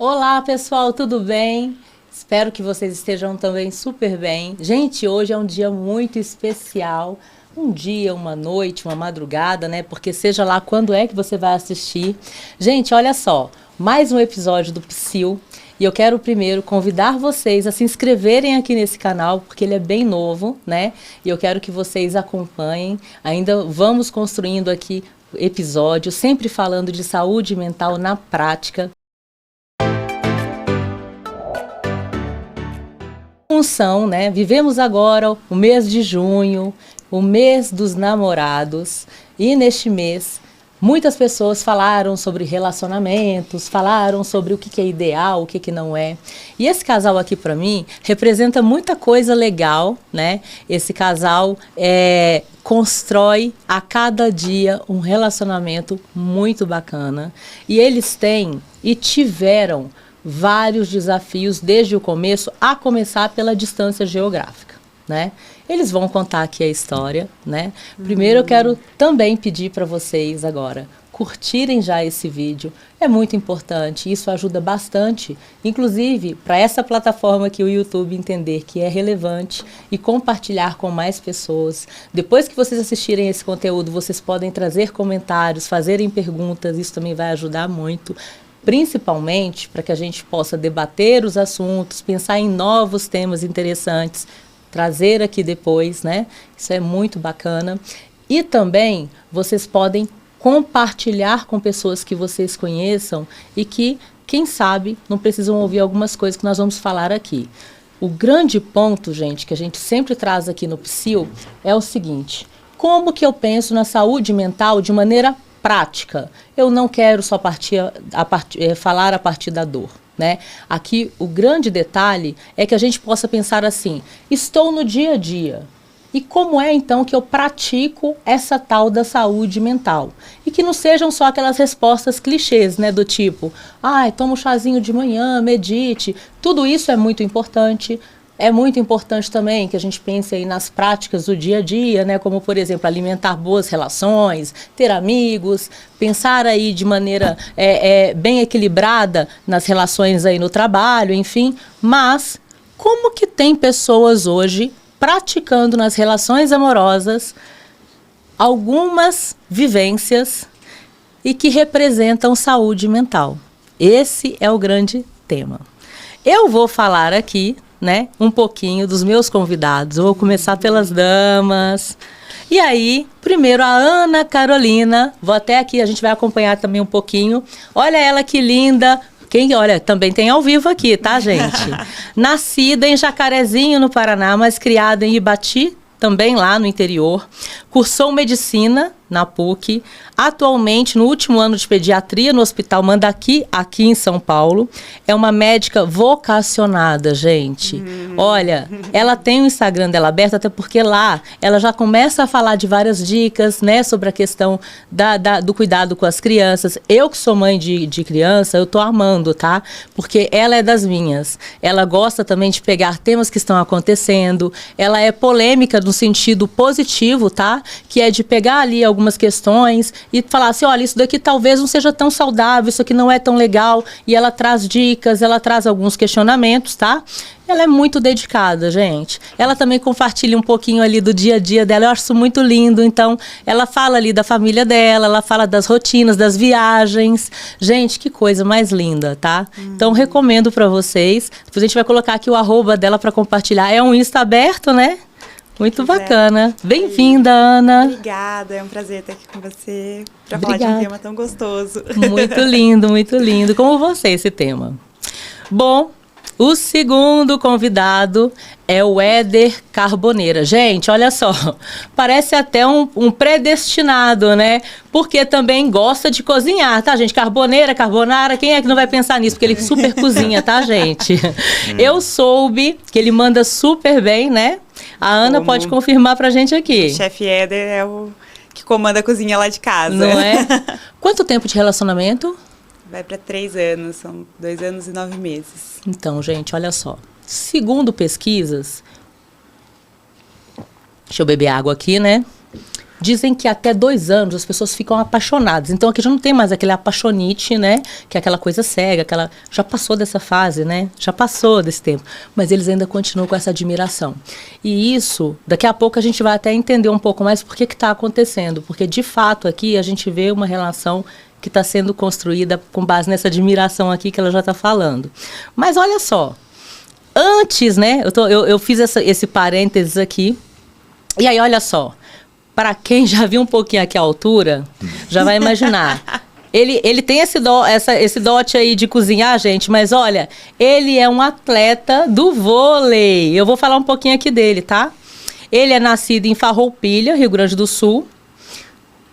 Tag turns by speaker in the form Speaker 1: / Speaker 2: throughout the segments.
Speaker 1: Olá, pessoal, tudo bem? Espero que vocês estejam também super bem. Gente, hoje é um dia muito especial. Um dia, uma noite, uma madrugada, né? Porque seja lá quando é que você vai assistir. Gente, olha só, mais um episódio do Psyu. E eu quero primeiro convidar vocês a se inscreverem aqui nesse canal, porque ele é bem novo, né? E eu quero que vocês acompanhem. Ainda vamos construindo aqui episódios, sempre falando de saúde mental na prática. Função, né? Vivemos agora o mês de junho, o mês dos namorados, e neste mês muitas pessoas falaram sobre relacionamentos, falaram sobre o que é ideal, o que não é. E esse casal aqui para mim representa muita coisa legal, né? Esse casal constrói a cada dia um relacionamento muito bacana, e eles têm e tiveram vários desafios desde o começo, a começar pela distância geográfica, né? Eles vão contar aqui a história, né? Primeiro eu quero também pedir para vocês agora curtirem já esse vídeo, é muito importante, isso ajuda bastante, inclusive para essa plataforma aqui, o YouTube, entender que é relevante e compartilhar com mais pessoas. Depois que vocês assistirem esse conteúdo, vocês podem trazer comentários, fazerem perguntas, isso também vai ajudar muito. Principalmente para que a gente possa debater os assuntos, pensar em novos temas interessantes, trazer aqui depois, né? Isso é muito bacana. E também vocês podem compartilhar com pessoas que vocês conheçam e que, quem sabe, não precisam ouvir algumas coisas que nós vamos falar aqui. O grande ponto, gente, que a gente sempre traz aqui no Psyu é o seguinte: como que eu penso na saúde mental de maneira prática? Eu não quero só falar a partir da dor, né? Aqui o grande detalhe é que a gente possa pensar assim: estou no dia a dia, e como é então que eu pratico essa tal da saúde mental? E que não sejam só aquelas respostas clichês, né? Do tipo, toma um chazinho de manhã, medite. Tudo isso é muito importante. É muito importante também que a gente pense aí nas práticas do dia a dia, né? Como, por exemplo, alimentar boas relações, ter amigos, pensar aí de maneira bem equilibrada nas relações aí no trabalho, enfim. Mas como que tem pessoas hoje praticando nas relações amorosas algumas vivências e que representam saúde mental? Esse é o grande tema. Eu vou falar aqui, né, um pouquinho dos meus convidados. Eu vou começar pelas damas. E aí, primeiro a Ana Carolina. Vou até aqui, a gente vai acompanhar também um pouquinho. Olha ela que linda. Olha, também tem ao vivo aqui, tá, gente? Nascida em Jacarezinho, no Paraná, mas criada em Ibati, também lá no interior. Cursou medicina na PUC. Atualmente, no último ano de pediatria, no Hospital Mandaki, aqui em São Paulo. É uma médica vocacionada, gente. Olha, ela tem o Instagram dela aberto, até porque lá ela já começa a falar de várias dicas, né, sobre a questão do cuidado com as crianças. Eu que sou mãe de criança, eu tô amando, tá? Porque ela é das minhas. Ela gosta também de pegar temas que estão acontecendo. Ela é polêmica no sentido positivo, tá? Que é de pegar ali algumas questões e falar assim, olha, isso daqui talvez não seja tão saudável, isso aqui não é tão legal, e ela traz dicas, ela traz alguns questionamentos, tá? Ela é muito dedicada, gente. Ela também compartilha um pouquinho ali do dia a dia dela, eu acho isso muito lindo. Então, ela fala ali da família dela, ela fala das rotinas, das viagens. Gente, que coisa mais linda, tá? Então, recomendo para vocês. Depois a gente vai colocar aqui o @ dela para compartilhar. É um Insta aberto, né? Muito bacana. Bem-vinda, Ana.
Speaker 2: Obrigada, é um prazer estar aqui com você para falar de um tema tão gostoso.
Speaker 1: Muito lindo, muito lindo. Como você, esse tema. Bom, o segundo convidado é o Éder Carboneira. Gente, olha só, parece até um predestinado, né? Porque também gosta de cozinhar, tá, gente? Carboneira, carbonara, quem é que não vai pensar nisso? Porque ele super cozinha, tá, gente? Eu soube que ele manda super bem, né? A Ana pode confirmar pra gente aqui.
Speaker 2: O chefe Éder é o que comanda a cozinha lá de casa.
Speaker 1: Não é? Quanto tempo de relacionamento?
Speaker 2: Vai para 3 anos, são 2 anos e 9 meses.
Speaker 1: Então, gente, olha só. Segundo pesquisas, deixa eu beber água aqui, né? Dizem que até 2 anos as pessoas ficam apaixonadas. Então aqui já não tem mais aquele apaixonite, né? Que é aquela coisa cega, já passou dessa fase, né? Já passou desse tempo. Mas eles ainda continuam com essa admiração. E isso, daqui a pouco a gente vai até entender um pouco mais por que está acontecendo. Porque de fato aqui a gente vê uma relação que está sendo construída com base nessa admiração aqui que ela já está falando. Mas olha só, antes, né, eu fiz esse parênteses aqui, e aí olha só, para quem já viu um pouquinho aqui a altura, já vai imaginar. Ele tem esse dote aí de cozinhar, gente, mas olha, ele é um atleta do vôlei. Eu vou falar um pouquinho aqui dele, tá? Ele é nascido em Farroupilha, Rio Grande do Sul.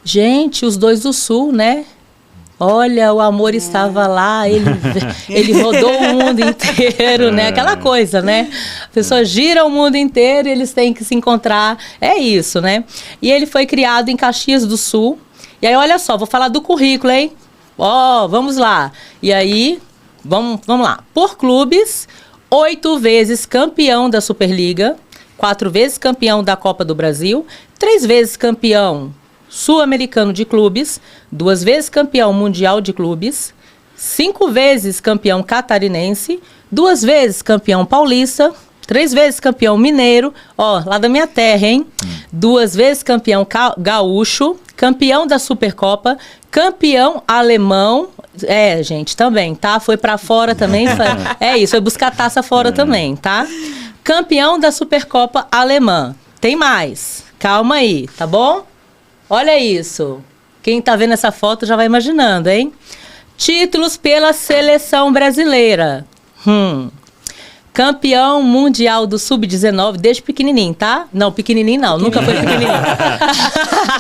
Speaker 1: Gente, os dois do Sul, né? Olha, o amor estava lá, ele rodou o mundo inteiro, né? Aquela coisa, né? A pessoa gira o mundo inteiro e eles têm que se encontrar. É isso, né? E ele foi criado em Caxias do Sul. E aí, olha só, vou falar do currículo, hein? Vamos lá. E aí, vamos lá. Por clubes, 8 vezes campeão da Superliga, 4 vezes campeão da Copa do Brasil, 3 vezes campeão sul-americano de clubes, 2 vezes campeão mundial de clubes, 5 vezes campeão catarinense, 2 vezes campeão paulista, 3 vezes campeão mineiro, lá da minha terra, hein? 2 vezes campeão gaúcho, campeão da Supercopa, campeão alemão, gente, também, tá? Foi pra fora também, foi buscar taça fora também, tá? Campeão da Supercopa alemã. Tem mais, calma aí, tá bom? Olha isso. Quem tá vendo essa foto já vai imaginando, hein? Títulos pela seleção brasileira. Campeão mundial do Sub-19 desde pequenininho, tá? Não, pequenininho não. Nunca foi pequenininho.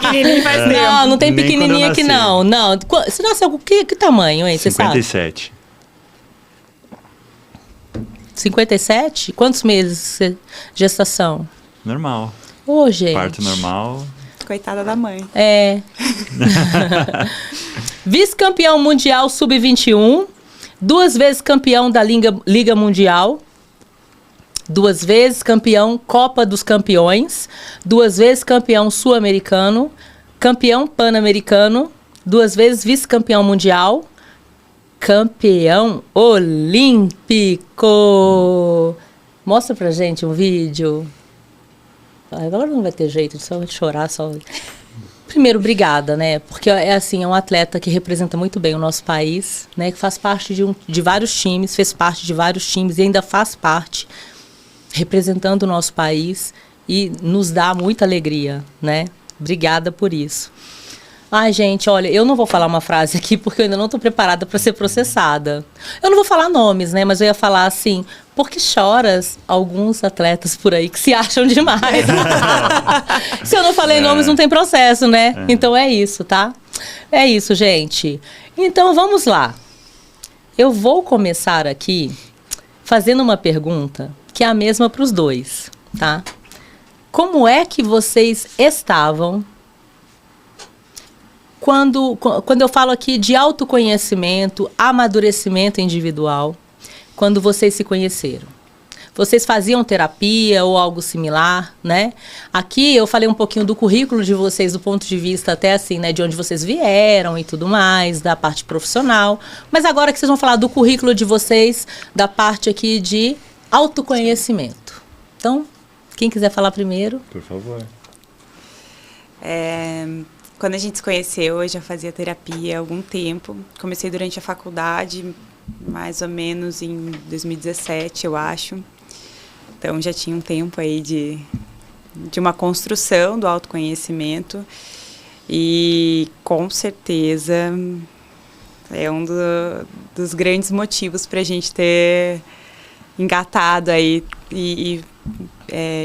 Speaker 2: Pequenininho faz tempo.
Speaker 1: Não tem pequenininho aqui não. Não. Você nasceu que tamanho, hein? Você
Speaker 3: 57.
Speaker 1: Sabe? 57? Quantos meses de gestação?
Speaker 3: Normal.
Speaker 1: Gente.
Speaker 3: Parto normal.
Speaker 2: Coitada da mãe.
Speaker 1: Vice-campeão mundial sub-21, 2 vezes campeão da Liga Mundial, 2 vezes campeão Copa dos Campeões, 2 vezes campeão sul-americano, campeão pan-americano, 2 vezes vice-campeão mundial, campeão olímpico. Mostra pra gente um vídeo. Agora não vai ter jeito de só chorar, só... Primeiro, obrigada, né? Porque é um atleta que representa muito bem o nosso país, né? Que faz parte de vários times, fez parte de vários times e ainda faz parte, representando o nosso país e nos dá muita alegria, né? Obrigada por isso. Ai, gente, olha, eu não vou falar uma frase aqui porque eu ainda não estou preparada para ser processada. Eu não vou falar nomes, né? Mas eu ia falar assim, porque choras alguns atletas por aí que se acham demais. Se eu não falei nomes, não tem processo, né? Então é isso, tá? É isso, gente. Então vamos lá. Eu vou começar aqui fazendo uma pergunta que é a mesma para os dois, tá? Como é que vocês estavam quando eu falo aqui de autoconhecimento, amadurecimento individual, quando vocês se conheceram? Vocês faziam terapia ou algo similar, né? Aqui eu falei um pouquinho do currículo de vocês, do ponto de vista até assim, né, de onde vocês vieram e tudo mais, da parte profissional. Mas agora que vocês vão falar do currículo de vocês, da parte aqui de autoconhecimento. Então, quem quiser falar primeiro?
Speaker 3: Por favor.
Speaker 2: Quando a gente se conheceu, eu já fazia terapia há algum tempo. Comecei durante a faculdade, mais ou menos em 2017, eu acho. Então, já tinha um tempo aí de uma construção do autoconhecimento. E, com certeza, é um dos grandes motivos para a gente ter engatado aí e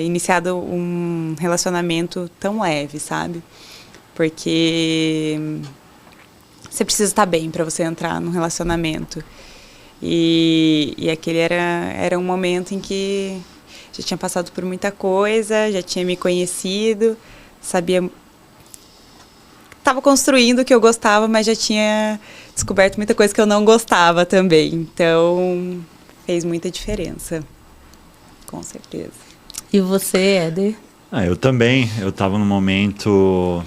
Speaker 2: iniciado um relacionamento tão leve, sabe? Porque você precisa estar bem para você entrar num relacionamento. E aquele era um momento em que já tinha passado por muita coisa, já tinha me conhecido, sabia... Estava construindo o que eu gostava, mas já tinha descoberto muita coisa que eu não gostava também. Então, fez muita diferença, com certeza.
Speaker 1: E você, Éder?
Speaker 3: Eu também. Eu estava num momento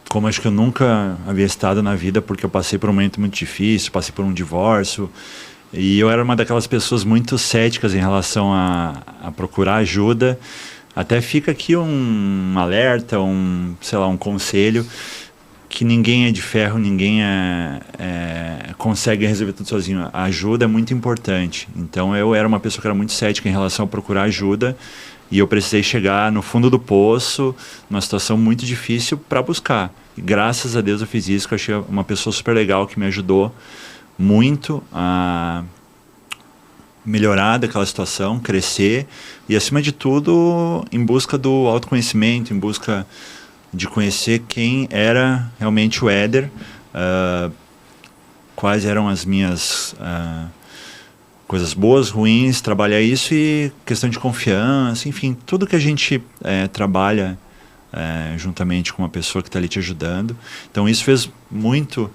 Speaker 3: como acho que eu nunca havia estado na vida, porque eu passei por um momento muito difícil, passei por um divórcio, e eu era uma daquelas pessoas muito céticas em relação a procurar ajuda. Até fica aqui um alerta, sei lá, um conselho, que ninguém é de ferro, ninguém consegue resolver tudo sozinho. A ajuda é muito importante. Então eu era uma pessoa que era muito cética em relação a procurar ajuda, e eu precisei chegar no fundo do poço, numa situação muito difícil, para buscar. E graças a Deus eu fiz isso, que eu achei uma pessoa super legal que me ajudou muito a melhorar daquela situação, crescer, e acima de tudo em busca do autoconhecimento, em busca de conhecer quem era realmente o Éder, quais eram as minhas coisas boas, ruins, trabalhar isso, e questão de confiança, enfim, tudo que a gente trabalha juntamente com uma pessoa que está ali te ajudando. Então isso foi muito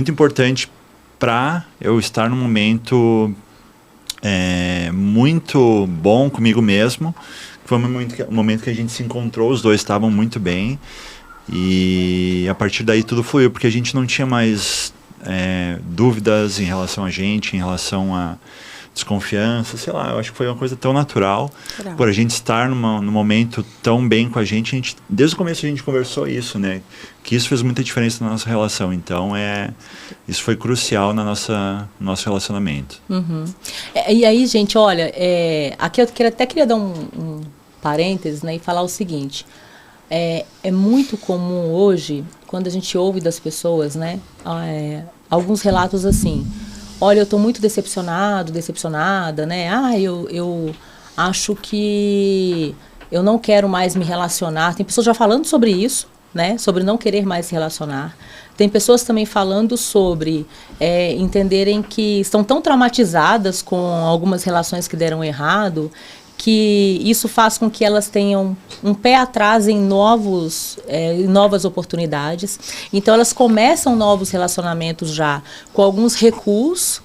Speaker 3: importante para eu estar num momento muito bom comigo mesmo. Foi um momento que a gente se encontrou, os dois estavam muito bem, e a partir daí tudo fluiu, porque a gente não tinha mais dúvidas em relação a gente, em relação a desconfiança, sei lá, eu acho que foi uma coisa tão natural, por a gente estar num momento tão bem com a gente, desde o começo a gente conversou isso, né, que isso fez muita diferença na nossa relação, então isso foi crucial no nosso relacionamento.
Speaker 1: Uhum. E aí, gente, olha, aqui eu queria dar um parênteses, né, e falar o seguinte, é muito comum hoje, quando a gente ouve das pessoas, né, alguns relatos assim: olha, eu estou muito decepcionada, né? Eu acho que eu não quero mais me relacionar. Tem pessoas já falando sobre isso, né? Sobre não querer mais se relacionar. Tem pessoas também falando sobre entenderem que estão tão traumatizadas com algumas relações que deram errado, que isso faz com que elas tenham um pé atrás em novas oportunidades. Então elas começam novos relacionamentos já com alguns recuos,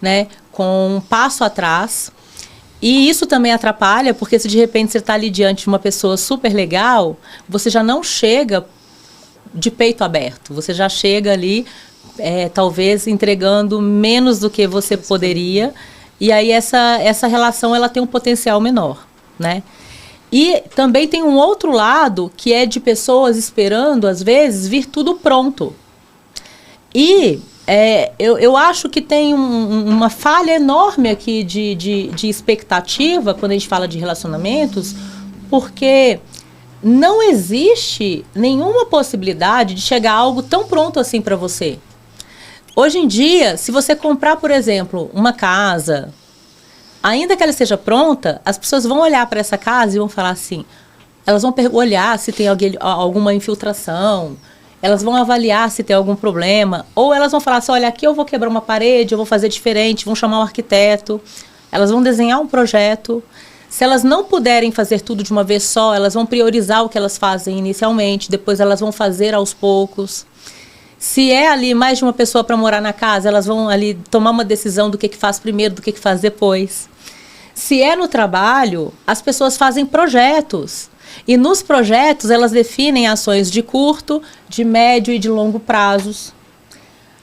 Speaker 1: né, com um passo atrás. E isso também atrapalha, porque se de repente você está ali diante de uma pessoa super legal, você já não chega de peito aberto, você já chega ali talvez entregando menos do que você poderia. E aí essa relação ela tem um potencial menor, né? E também tem um outro lado, que é de pessoas esperando, às vezes, vir tudo pronto. E eu acho que tem uma falha enorme aqui de expectativa, quando a gente fala de relacionamentos, porque não existe nenhuma possibilidade de chegar a algo tão pronto assim para você. Hoje em dia, se você comprar, por exemplo, uma casa, ainda que ela esteja pronta, as pessoas vão olhar para essa casa e vão falar assim, elas vão olhar se tem alguma infiltração, elas vão avaliar se tem algum problema, ou elas vão falar assim, olha, aqui eu vou quebrar uma parede, eu vou fazer diferente, vão chamar um arquiteto, elas vão desenhar um projeto. Se elas não puderem fazer tudo de uma vez só, elas vão priorizar o que elas fazem inicialmente, depois elas vão fazer aos poucos. Se é ali mais de uma pessoa para morar na casa, elas vão ali tomar uma decisão do que faz primeiro, do que faz depois. Se é no trabalho, as pessoas fazem projetos. E nos projetos, elas definem ações de curto, de médio e de longo prazos.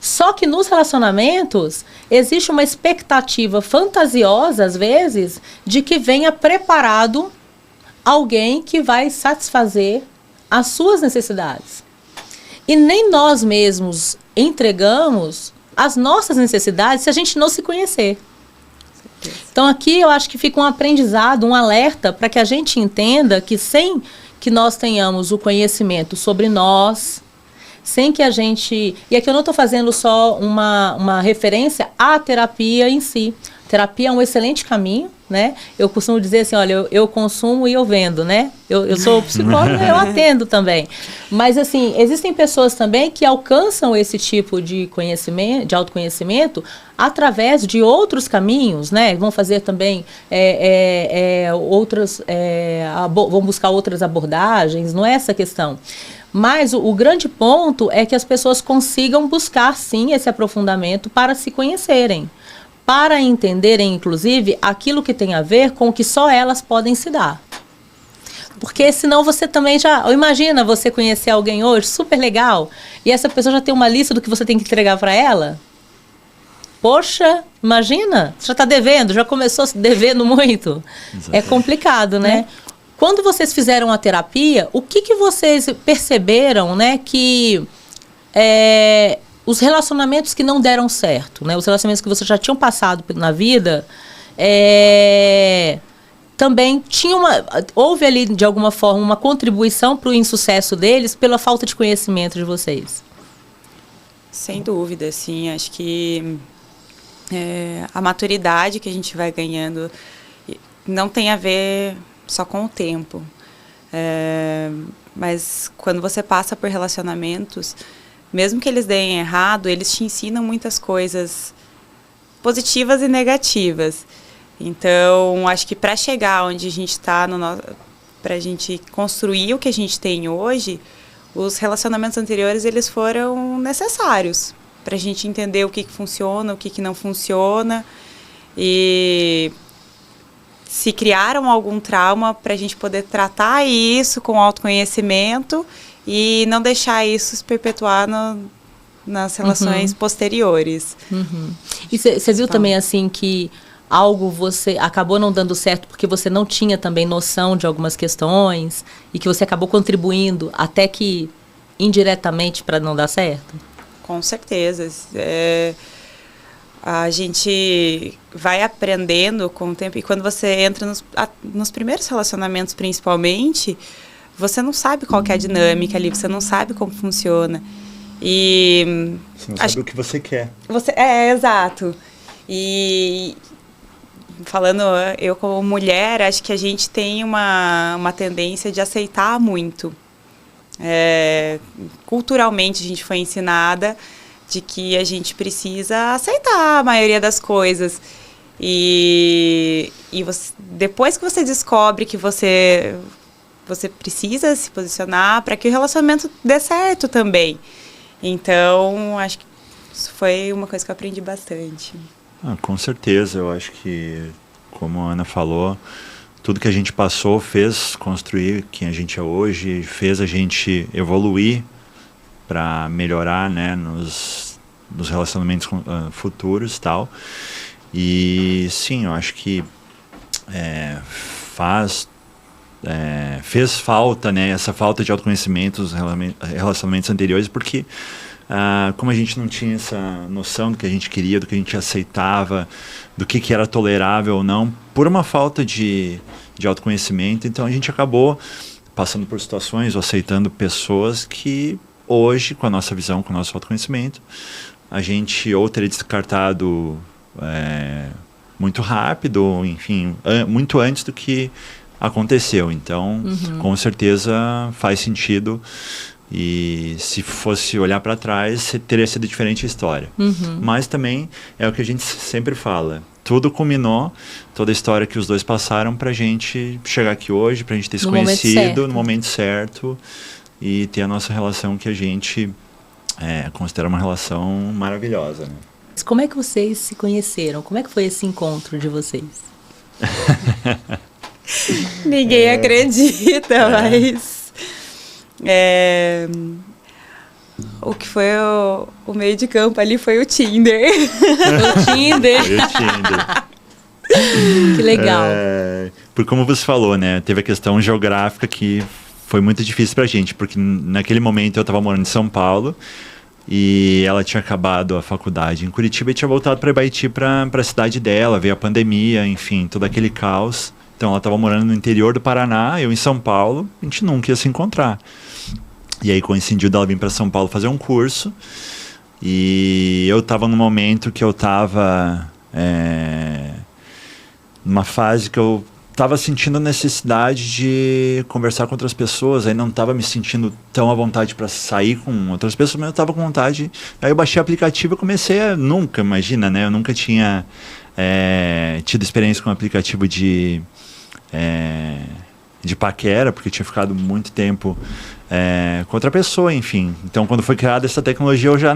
Speaker 1: Só que nos relacionamentos, existe uma expectativa fantasiosa, às vezes, de que venha preparado alguém que vai satisfazer as suas necessidades. E nem nós mesmos entregamos as nossas necessidades se a gente não se conhecer. Então aqui eu acho que fica um aprendizado, um alerta para que a gente entenda que sem que nós tenhamos o conhecimento sobre nós, sem que a gente... E aqui eu não estou fazendo só uma referência à terapia em si. Terapia é um excelente caminho, né? Eu costumo dizer assim, olha, eu consumo e eu vendo, né? Eu sou psicóloga, eu atendo também. Mas, assim, existem pessoas também que alcançam esse tipo de conhecimento, de autoconhecimento, através de outros caminhos, né? Vão fazer também vão buscar outras abordagens, não é essa a questão. Mas o grande ponto é que as pessoas consigam buscar, sim, esse aprofundamento para se conhecerem, para entenderem, inclusive, aquilo que tem a ver com o que só elas podem se dar. Porque senão você também já... Imagina você conhecer alguém hoje, super legal, e essa pessoa já tem uma lista do que você tem que entregar para ela. Poxa, imagina, você já está devendo, já começou devendo muito. Exatamente. É complicado, né? Quando vocês fizeram a terapia, o que vocês perceberam, né, que os relacionamentos que não deram certo, né, os relacionamentos que vocês já tinham passado na vida, também houve ali, de alguma forma, uma contribuição para o insucesso deles pela falta de conhecimento de vocês?
Speaker 2: Sem dúvida, sim. Acho que a maturidade que a gente vai ganhando não tem a ver só com o tempo. Mas quando você passa por relacionamentos, mesmo que eles deem errado, eles te ensinam muitas coisas positivas e negativas. Então, acho que para chegar onde a gente está, para a gente construir o que a gente tem hoje, os relacionamentos anteriores eles foram necessários para a gente entender o que funciona, o que não funciona, e se criaram algum trauma para a gente poder tratar isso com autoconhecimento e não deixar isso se perpetuar nas relações posteriores.
Speaker 1: E você viu também assim que algo você acabou não dando certo porque você não tinha também noção de algumas questões e que você acabou contribuindo até que indiretamente para não dar certo?
Speaker 2: Com certeza. A gente vai aprendendo com o tempo, e quando você entra nos primeiros relacionamentos principalmente, você não sabe qual que é a dinâmica ali, você não sabe como funciona. E
Speaker 3: você não sabe o que você quer.
Speaker 2: Exato. E falando eu como mulher, acho que a gente tem uma tendência de aceitar muito. Culturalmente a gente foi ensinada de que a gente precisa aceitar a maioria das coisas. E depois que você descobre que você precisa se posicionar para que o relacionamento dê certo também. Então, acho que isso foi uma coisa que eu aprendi bastante.
Speaker 3: Com certeza, eu acho que, como a Ana falou, tudo que a gente passou fez construir quem a gente é hoje, fez a gente evoluir para melhorar, né, nos relacionamentos futuros e tal. E sim, eu acho que fez falta, né, essa falta de autoconhecimento dos relacionamentos anteriores, porque como a gente não tinha essa noção do que a gente queria, do que a gente aceitava, do que era tolerável ou não, por uma falta de autoconhecimento, então a gente acabou passando por situações ou aceitando pessoas que hoje, com a nossa visão, com o nosso autoconhecimento, a gente ou teria descartado muito rápido, enfim, muito antes do que aconteceu. Então, com certeza faz sentido. E se fosse olhar para trás, teria sido diferente a história. Mas também é o que a gente sempre fala. Tudo culminou, toda a história que os dois passaram para a gente chegar aqui hoje, para a gente ter se conhecido no momento certo e ter a nossa relação que a gente considera uma relação maravilhosa, né?
Speaker 1: Como é que vocês se conheceram? Como é que foi esse encontro de vocês?
Speaker 2: Ninguém acredita, mas... o que foi o meio de campo ali foi o Tinder.
Speaker 1: O Tinder.
Speaker 3: Foi o Tinder.
Speaker 1: Que legal.
Speaker 3: Por como você falou, né? Teve a questão geográfica que foi muito difícil pra gente, porque naquele momento eu estava morando em São Paulo e ela tinha acabado a faculdade em Curitiba e tinha voltado para Ibaiti, para a cidade dela, veio a pandemia, enfim, todo aquele caos. Então ela estava morando no interior do Paraná, eu em São Paulo, a gente nunca ia se encontrar. E aí coincidiu dela vir para São Paulo fazer um curso, e eu estava num momento que eu estava numa fase que eu estava sentindo a necessidade de conversar com outras pessoas, aí não estava me sentindo tão à vontade para sair com outras pessoas, mas eu estava com vontade. Aí eu baixei o aplicativo e comecei imagina, né? Eu nunca tinha tido experiência com um aplicativo de paquera, porque eu tinha ficado muito tempo com outra pessoa, enfim. Então, quando foi criada essa tecnologia, eu já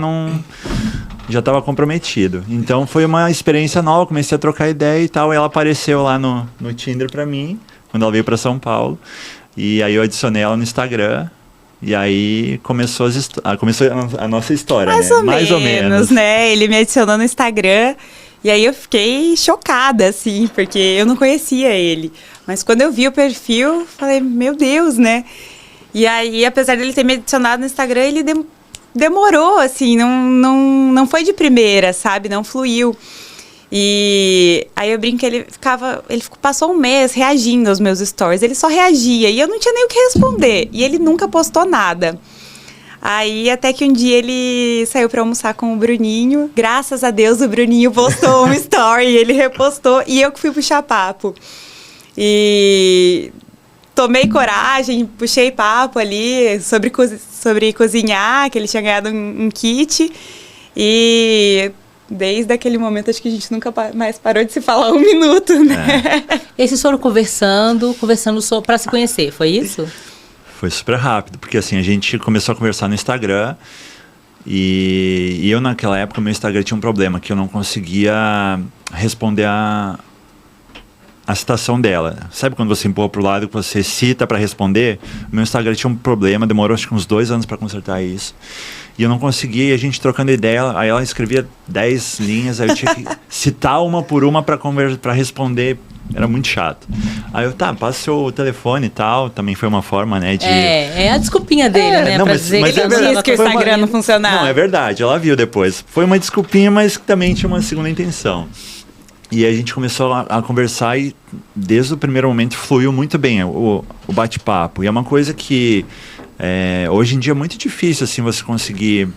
Speaker 3: estava comprometido. Então, foi uma experiência nova, comecei a trocar ideia e tal, e ela apareceu lá no Tinder para mim, quando ela veio para São Paulo. E aí eu adicionei ela no Instagram. E aí começou a nossa história,
Speaker 2: Mais ou menos, né? Ele me adicionou no Instagram. E aí eu fiquei chocada, assim, porque eu não conhecia ele. Mas quando eu vi o perfil, falei, meu Deus, né? E aí, apesar dele ter me adicionado no Instagram, ele demorou, assim, não foi de primeira, sabe? Não fluiu. E aí eu brinco que ele passou um mês reagindo aos meus stories. Ele só reagia e eu não tinha nem o que responder. E ele nunca postou nada. Aí até que um dia ele saiu pra almoçar com o Bruninho. Graças a Deus o Bruninho postou um story, ele repostou e eu que fui puxar papo. E tomei coragem, puxei papo ali sobre cozinhar, que ele tinha ganhado um kit. E desde aquele momento acho que a gente nunca mais parou de se falar um minuto, né?
Speaker 1: E vocês foram conversando para se conhecer, foi isso?
Speaker 3: Foi super rápido, porque assim, a gente começou a conversar no Instagram e eu naquela época, meu Instagram tinha um problema, que eu não conseguia responder a citação dela. Sabe quando você empurra pro lado que você cita para responder? Meu Instagram tinha um problema, demorou acho que uns 2 anos para consertar isso. E eu não conseguia, e a gente trocando ideia, aí ela escrevia 10 linhas, aí eu tinha que citar uma por uma para responder. Era muito chato. Aí eu, passa seu telefone e tal. Também foi uma forma, né, de...
Speaker 1: É a desculpinha dele, né?
Speaker 3: Não,
Speaker 1: pra
Speaker 3: mas
Speaker 1: dizer
Speaker 3: é
Speaker 1: que
Speaker 3: verdade,
Speaker 2: que o Instagram não funcionava.
Speaker 3: Não, é verdade, ela viu depois. Foi uma desculpinha, mas também tinha uma segunda intenção. E aí a gente começou a conversar e desde o primeiro momento fluiu muito bem o bate-papo. E é uma coisa que hoje em dia é muito difícil, assim, você conseguir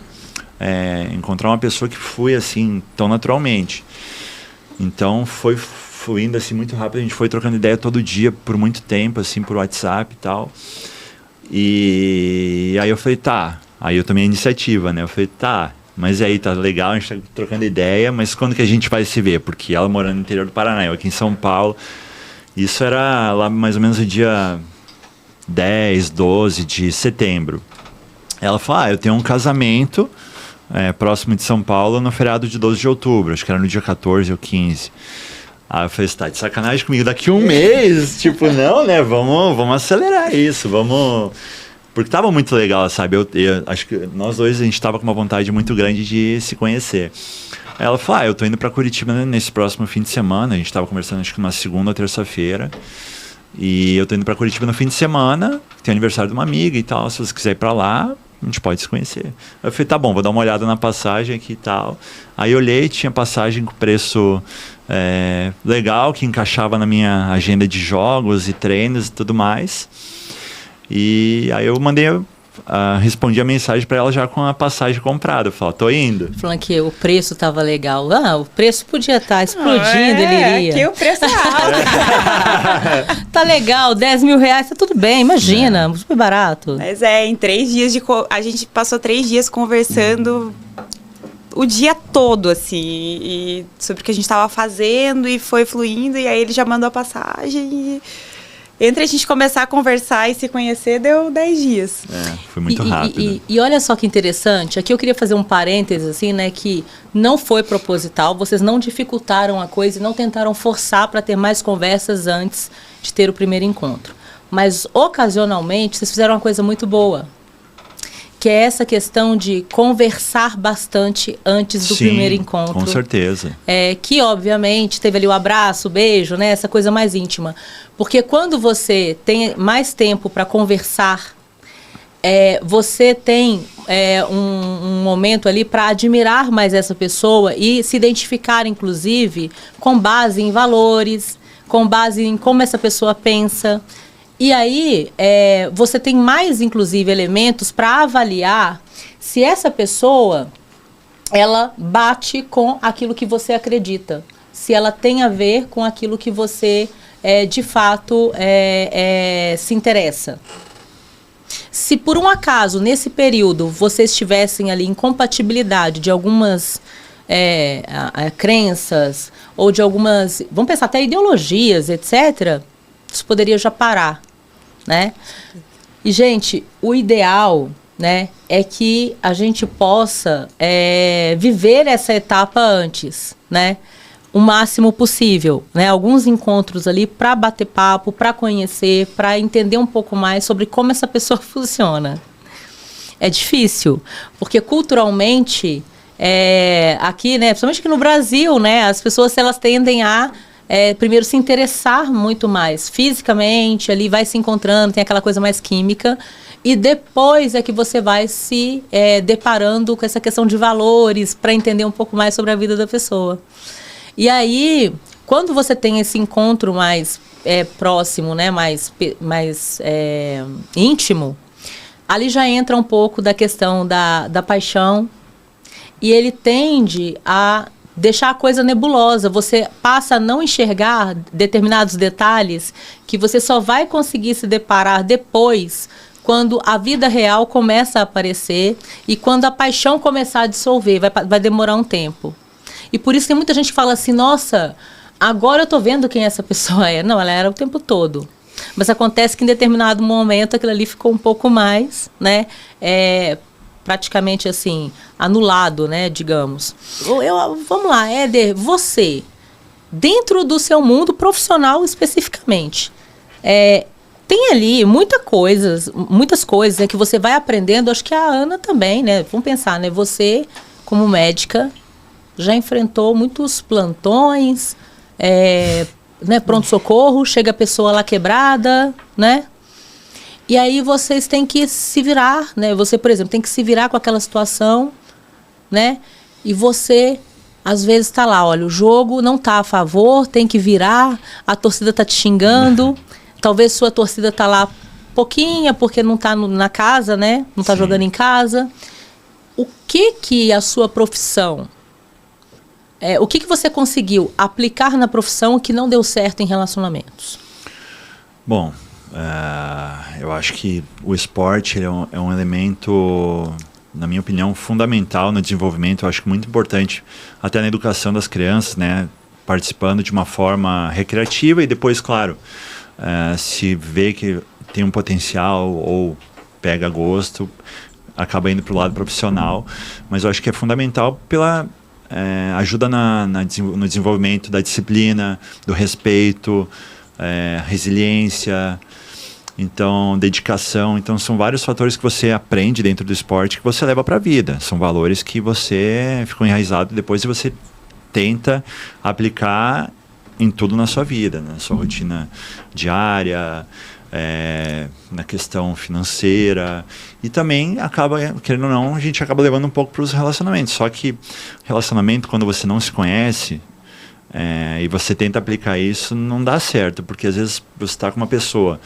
Speaker 3: encontrar uma pessoa que flui assim tão naturalmente. Então foi fluindo assim muito rápido, a gente foi trocando ideia todo dia por muito tempo, assim, por WhatsApp e tal. E aí eu falei, aí eu tomei a iniciativa, né? Eu falei, mas aí tá legal, a gente tá trocando ideia, mas quando que a gente vai se ver? Porque ela morando no interior do Paraná, eu aqui em São Paulo. Isso era lá mais ou menos o dia 10, 12 de setembro. Ela falou, eu tenho um casamento próximo de São Paulo no feriado de 12 de outubro, acho que era no dia 14 ou 15. Aí eu falei, você tá de sacanagem comigo, daqui um mês? Tipo, não, né, vamos acelerar isso, vamos... Porque tava muito legal, sabe? Eu acho que nós dois, a gente tava com uma vontade muito grande de se conhecer. Aí ela falou, eu tô indo pra Curitiba nesse próximo fim de semana, a gente tava conversando acho que na segunda ou terça-feira, e eu tô indo pra Curitiba no fim de semana, tem aniversário de uma amiga e tal, se você quiser ir pra lá, a gente pode se conhecer. Aí eu falei, tá bom, vou dar uma olhada na passagem aqui e tal. Aí eu olhei, tinha passagem com preço legal, que encaixava na minha agenda de jogos e treinos e tudo mais. E aí eu respondi a mensagem para ela já com a passagem comprada. Eu falei, tô indo.
Speaker 1: Falando que o preço tava legal. O preço podia estar explodindo, ele iria.
Speaker 2: Aqui o preço é alto.
Speaker 1: Tá legal, 10 mil reais, tá tudo bem, imagina, super barato.
Speaker 2: Mas em 3 dias a gente passou 3 dias conversando o dia todo, assim, e sobre o que a gente tava fazendo, e foi fluindo, e aí ele já mandou a passagem, e entre a gente começar a conversar e se conhecer, deu 10 dias.
Speaker 3: Foi muito rápido.
Speaker 1: E olha só que interessante, aqui eu queria fazer um parênteses, assim, né, que não foi proposital, vocês não dificultaram a coisa e não tentaram forçar para ter mais conversas antes de ter o primeiro encontro. Mas, ocasionalmente, vocês fizeram uma coisa muito boa, que é essa questão de conversar bastante antes do primeiro encontro.
Speaker 3: Com certeza.
Speaker 1: Que, obviamente, teve ali o abraço, o beijo, né? Essa coisa mais íntima. Porque quando você tem mais tempo para conversar, você tem um momento ali para admirar mais essa pessoa e se identificar, inclusive, com base em valores, com base em como essa pessoa pensa. E aí, você tem mais, inclusive, elementos para avaliar se essa pessoa, ela bate com aquilo que você acredita. Se ela tem a ver com aquilo que você, de fato, se interessa. Se por um acaso, nesse período, vocês tivessem ali incompatibilidade de algumas crenças, ou de algumas, vamos pensar até ideologias, etc., isso poderia já parar, né? E, gente, o ideal, né, é que a gente possa viver essa etapa antes, né? o máximo possível, né? Alguns encontros ali para bater papo, para conhecer, para entender um pouco mais sobre como essa pessoa funciona. É difícil, porque culturalmente, aqui, né, principalmente aqui no Brasil, né, as pessoas elas tendem a primeiro se interessar muito mais fisicamente, ali vai se encontrando, tem aquela coisa mais química, e depois é que você vai se deparando com essa questão de valores para entender um pouco mais sobre a vida da pessoa. E aí, quando você tem esse encontro mais próximo, né, mais íntimo, ali já entra um pouco da questão da paixão, e ele tende a deixar a coisa nebulosa. Você passa a não enxergar determinados detalhes que você só vai conseguir se deparar depois, quando a vida real começa a aparecer e quando a paixão começar a dissolver. Vai demorar um tempo. E por isso tem muita gente que fala assim, nossa, agora eu tô vendo quem essa pessoa é. Não, ela era o tempo todo. Mas acontece que em determinado momento aquilo ali ficou um pouco mais, né, praticamente assim, anulado, né, digamos. Vamos lá, Éder, você, dentro do seu mundo profissional especificamente, tem ali muitas coisas que você vai aprendendo, acho que a Ana também, né, vamos pensar, né, você como médica já enfrentou muitos plantões, né, pronto-socorro, chega a pessoa lá quebrada, né? E aí vocês têm que se virar, né? Você, por exemplo, tem que se virar com aquela situação, né? E você, às vezes, está lá, olha, o jogo não está a favor, tem que virar, a torcida está te xingando, talvez sua torcida está lá pouquinha, porque não está na casa, né? Não está jogando em casa. O que a sua profissão... o que você conseguiu aplicar na profissão que não deu certo em relacionamentos?
Speaker 3: Bom, eu acho que o esporte é um elemento, na minha opinião, fundamental no desenvolvimento. Eu acho que muito importante, até na educação das crianças, né? Participando de uma forma recreativa e depois, claro, se vê que tem um potencial ou pega gosto, acaba indo para o lado profissional. Mas eu acho que é fundamental pela... ajuda no desenvolvimento da disciplina, do respeito, resiliência, então dedicação. Então são vários fatores que você aprende dentro do esporte que você leva para a vida. São valores que você ficou enraizado depois e você tenta aplicar em tudo na sua vida, na sua rotina diária, na questão financeira, e também acaba, querendo ou não, a gente acaba levando um pouco para os relacionamentos. Só que relacionamento, quando você não se conhece e você tenta aplicar isso, não dá certo, porque às vezes você está com uma pessoa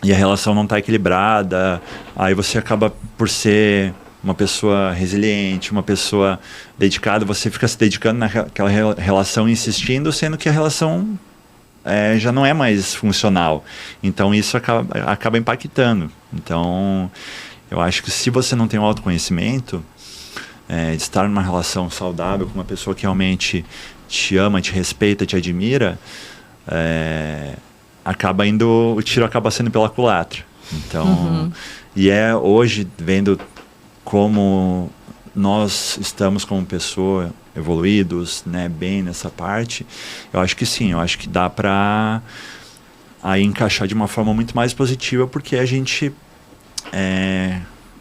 Speaker 3: e a relação não está equilibrada, aí você acaba por ser uma pessoa resiliente, uma pessoa dedicada, você fica se dedicando naquela relação, insistindo, sendo que a relação já não é mais funcional. Então isso acaba impactando. Então eu acho que se você não tem um autoconhecimento, de estar numa relação saudável com uma pessoa que realmente te ama, te respeita, te admira, o tiro acaba sendo pela culatra. Então, e hoje, vendo como nós estamos como pessoa evoluídos, né, bem nessa parte, eu acho que sim, eu acho que dá para aí encaixar de uma forma muito mais positiva, porque a gente é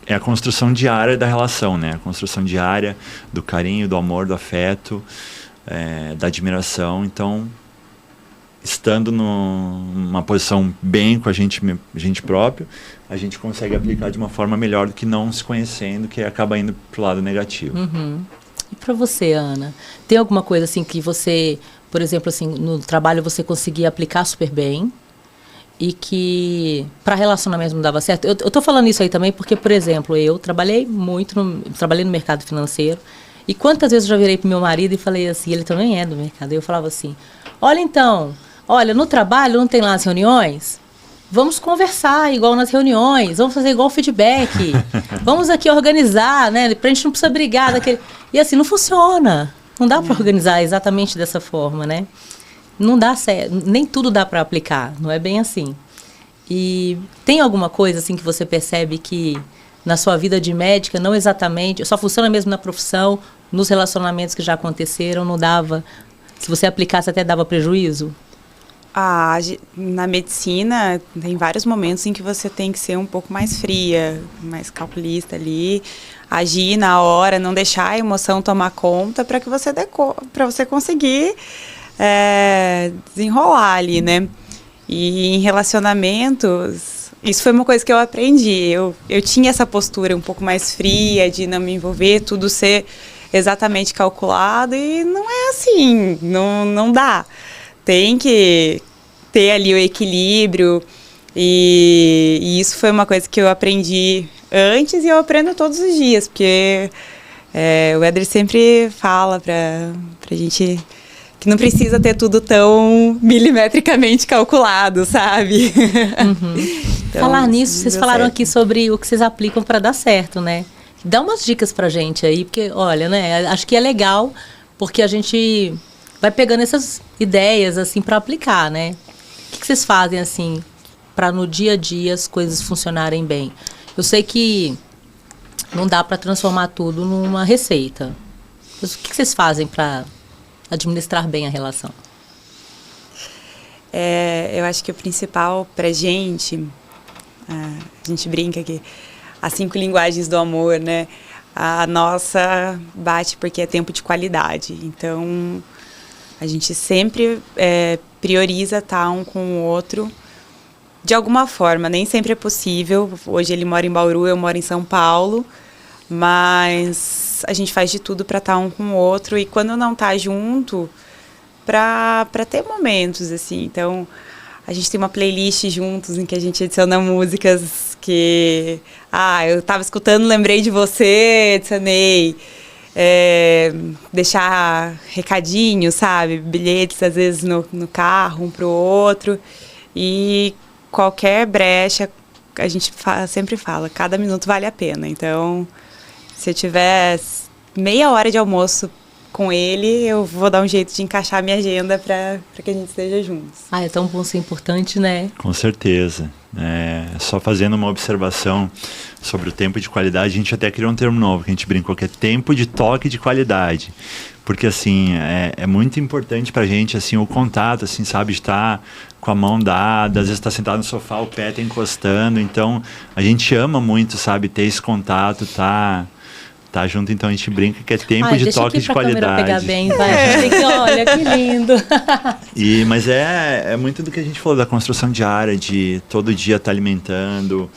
Speaker 3: a construção diária da relação, né, a construção diária do carinho, do amor, do afeto, da admiração. Então, estando numa posição bem com a gente próprio, a gente consegue aplicar de uma forma melhor do que não se conhecendo, que acaba indo pro lado negativo.
Speaker 1: E para você, Ana, tem alguma coisa assim que você, por exemplo, assim, no trabalho você conseguia aplicar super bem e que para relacionamento não dava certo? Eu tô falando isso aí também porque, por exemplo, eu trabalhei no mercado financeiro, e quantas vezes eu já virei pro meu marido e falei assim, ele também é do mercado, eu falava assim, olha, no trabalho não tem lá as reuniões? Vamos conversar igual nas reuniões, vamos fazer igual feedback, vamos aqui organizar, né? Pra gente não precisa brigar daquele... E assim, não funciona. Não dá para organizar exatamente dessa forma, né? Não dá certo, nem tudo dá para aplicar, não é bem assim. E tem alguma coisa assim que você percebe que na sua vida de médica não exatamente, só funciona mesmo na profissão, nos relacionamentos que já aconteceram, não dava... Se você aplicasse, até dava prejuízo?
Speaker 2: Na medicina, tem vários momentos em que você tem que ser um pouco mais fria, mais calculista ali, agir na hora, não deixar a emoção tomar conta para que você conseguir desenrolar ali, né? E em relacionamentos, isso foi uma coisa que eu aprendi. Eu tinha essa postura um pouco mais fria, de não me envolver, tudo ser exatamente calculado, e não é assim, não dá. Tem que ter ali o equilíbrio, e isso foi uma coisa que eu aprendi antes e eu aprendo todos os dias, porque o Éder sempre fala pra gente que não precisa ter tudo tão milimetricamente calculado, sabe?
Speaker 1: Uhum. Então, falar nisso, vocês falaram aqui sobre o que vocês aplicam para dar certo, né? Dá umas dicas pra gente aí, porque, olha, né, acho que é legal, porque a gente vai pegando essas ideias, assim, para aplicar, né? O que vocês fazem, assim, para no dia a dia as coisas funcionarem bem? Eu sei que não dá para transformar tudo numa receita. Mas o que vocês fazem para administrar bem a relação?
Speaker 2: Eu acho que o principal pra gente, a gente brinca que as 5 linguagens do amor, né? A nossa bate porque é tempo de qualidade. Então, a gente sempre prioriza estar um com o outro de alguma forma. Nem sempre é possível. Hoje ele mora em Bauru, eu moro em São Paulo. Mas a gente faz de tudo para estar um com o outro. E quando não tá junto, para ter momentos, assim. Então, a gente tem uma playlist juntos em que a gente adiciona músicas que... eu estava escutando, lembrei de você, adicionei. Deixar recadinhos, sabe? Bilhetes, às vezes, no carro, um pro outro. E qualquer brecha, a gente sempre fala, cada minuto vale a pena. Então, se eu tiver meia hora de almoço com ele, eu vou dar um jeito de encaixar a minha agenda para que a gente esteja juntos.
Speaker 1: É tão bom ser importante, né?
Speaker 3: Com certeza. Só fazendo uma observação sobre o tempo de qualidade, a gente até criou um termo novo, que a gente brincou, que é tempo de toque de qualidade. Porque, assim, é muito importante pra gente, assim, o contato, assim, sabe, de estar com a mão dada, às vezes tá sentado no sofá, o pé tá encostando. Então, a gente ama muito, sabe, ter esse contato, tá junto, então a gente brinca que é tempo de toque de qualidade.
Speaker 1: Pegar bem, vai. Olha que lindo.
Speaker 3: Mas é muito do que a gente falou da construção diária, de todo dia estar alimentando.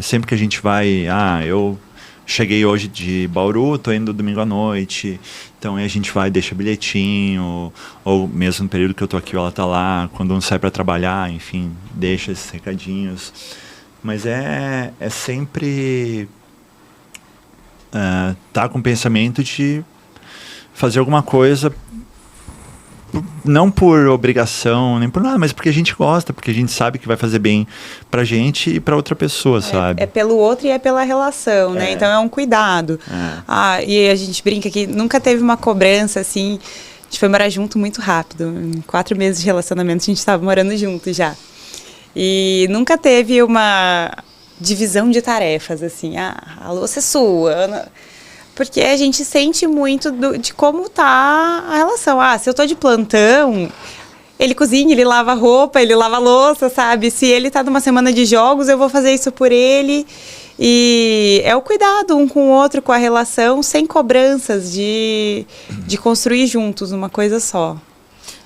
Speaker 3: Sempre que a gente vai, eu cheguei hoje de Bauru, tô indo domingo à noite, então aí a gente vai, deixa bilhetinho, ou mesmo no período que eu tô aqui, ela tá lá, quando um sai para trabalhar, enfim, deixa esses recadinhos. Mas é sempre... tá com o pensamento de fazer alguma coisa, não por obrigação, nem por nada, mas porque a gente gosta, porque a gente sabe que vai fazer bem pra gente e pra outra pessoa, sabe?
Speaker 2: É pelo outro e é pela relação, né? Então é um cuidado. E a gente brinca que nunca teve uma cobrança, assim, a gente foi morar junto muito rápido. Em 4 meses de relacionamento a gente estava morando junto já. E nunca teve uma divisão de tarefas, assim, a louça é sua, porque a gente sente muito de como tá a relação. Se eu tô de plantão, ele cozinha, ele lava roupa, ele lava louça, sabe? Se ele tá numa semana de jogos, eu vou fazer isso por ele. E é o cuidado um com o outro, com a relação, sem cobranças de construir juntos uma coisa só.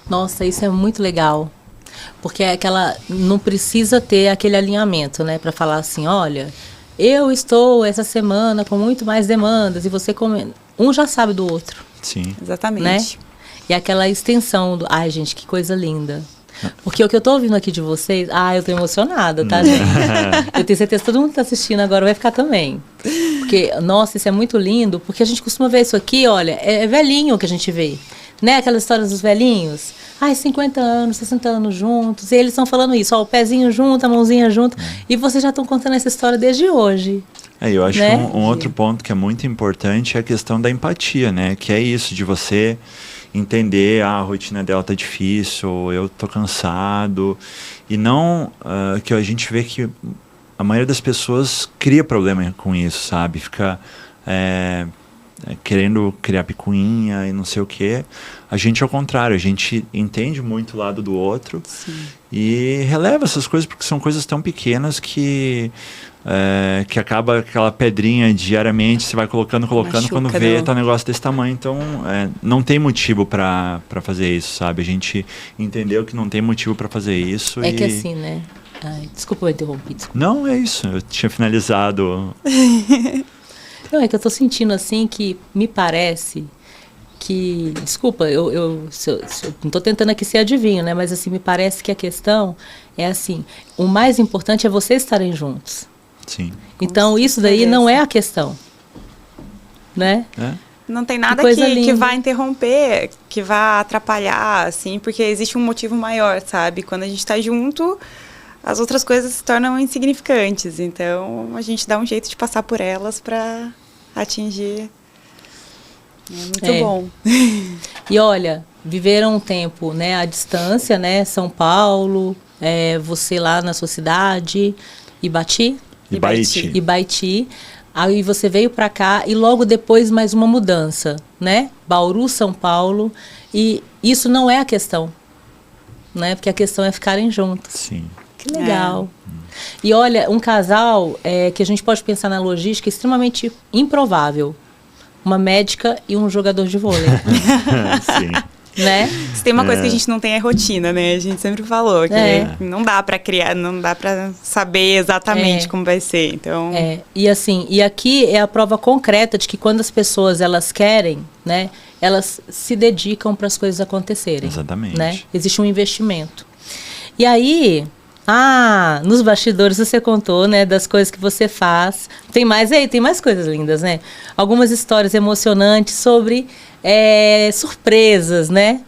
Speaker 1: Nossa, isso é muito legal. Porque não precisa ter aquele alinhamento, né? Para falar assim, olha, eu estou essa semana com muito mais demandas e você um já sabe do outro.
Speaker 3: Sim.
Speaker 2: Exatamente.
Speaker 1: Né? E aquela extensão ai, gente, que coisa linda. Porque o que eu tô ouvindo aqui de vocês, eu tô emocionada, tá, gente? Eu tenho certeza que todo mundo que tá assistindo agora vai ficar também. Porque, nossa, isso é muito lindo, porque a gente costuma ver isso aqui, olha, é velhinho que a gente vê. Né? Aquelas histórias dos velhinhos. 50 anos, 60 anos juntos. E eles estão falando isso, o pezinho junto, a mãozinha junto. E vocês já estão contando essa história desde hoje.
Speaker 3: Eu acho
Speaker 1: né?
Speaker 3: que um outro ponto que é muito importante é a questão da empatia, né? Que é isso, de você entender, a rotina dela tá difícil, eu tô cansado. E não que a gente vê que a maioria das pessoas cria problema com isso, sabe? Fica... querendo criar picuinha e não sei o quê. A gente, ao contrário, a gente entende muito o lado do outro.
Speaker 2: Sim.
Speaker 3: E releva essas coisas porque são coisas tão pequenas que acaba aquela pedrinha diariamente, você vai colocando,
Speaker 2: Machuca,
Speaker 3: quando vê,
Speaker 2: não.
Speaker 3: tá um negócio desse tamanho. Então, não tem motivo para fazer isso, sabe? A gente entendeu que não tem motivo para fazer isso.
Speaker 1: É que assim, né? Ai, desculpa, eu interrompi. Desculpa.
Speaker 3: Não, é isso. Eu tinha finalizado.
Speaker 1: Não, é que eu tô sentindo assim que me parece que... Desculpa, eu não tô tentando aqui ser adivinho, né? Mas assim, me parece que a questão é assim, o mais importante é vocês estarem juntos.
Speaker 3: Sim.
Speaker 1: Então, isso daí não é a questão, né?
Speaker 2: Não tem nada
Speaker 1: coisa
Speaker 2: que
Speaker 1: linda.
Speaker 2: vá interromper, que vá atrapalhar, assim, porque existe um motivo maior, sabe? Quando a gente tá junto, as outras coisas se tornam insignificantes. Então, a gente dá um jeito de passar por elas para atingir. É muito bom.
Speaker 1: E olha, viveram um tempo, né, à distância, né? São Paulo, você lá na sua cidade, Ibati? Ibaiti. Aí você veio para cá e logo depois mais uma mudança, né? Bauru, São Paulo. E isso não é a questão, né? Porque a questão é ficarem juntos.
Speaker 3: Sim.
Speaker 1: Que legal. E olha, um casal que a gente pode pensar na logística extremamente improvável. Uma médica e um jogador de vôlei.
Speaker 3: Sim.
Speaker 1: Né?
Speaker 2: Se tem uma coisa que a gente não tem é rotina, né? A gente sempre falou que não dá para criar, não dá para saber exatamente como vai ser. Então,
Speaker 1: e assim, e aqui é a prova concreta de que quando as pessoas elas querem, né, elas se dedicam para as coisas acontecerem.
Speaker 3: Exatamente.
Speaker 1: Né? Existe um investimento. E aí, nos bastidores você contou, né, das coisas que você faz. Tem mais coisas lindas, né? Algumas histórias emocionantes sobre surpresas, né?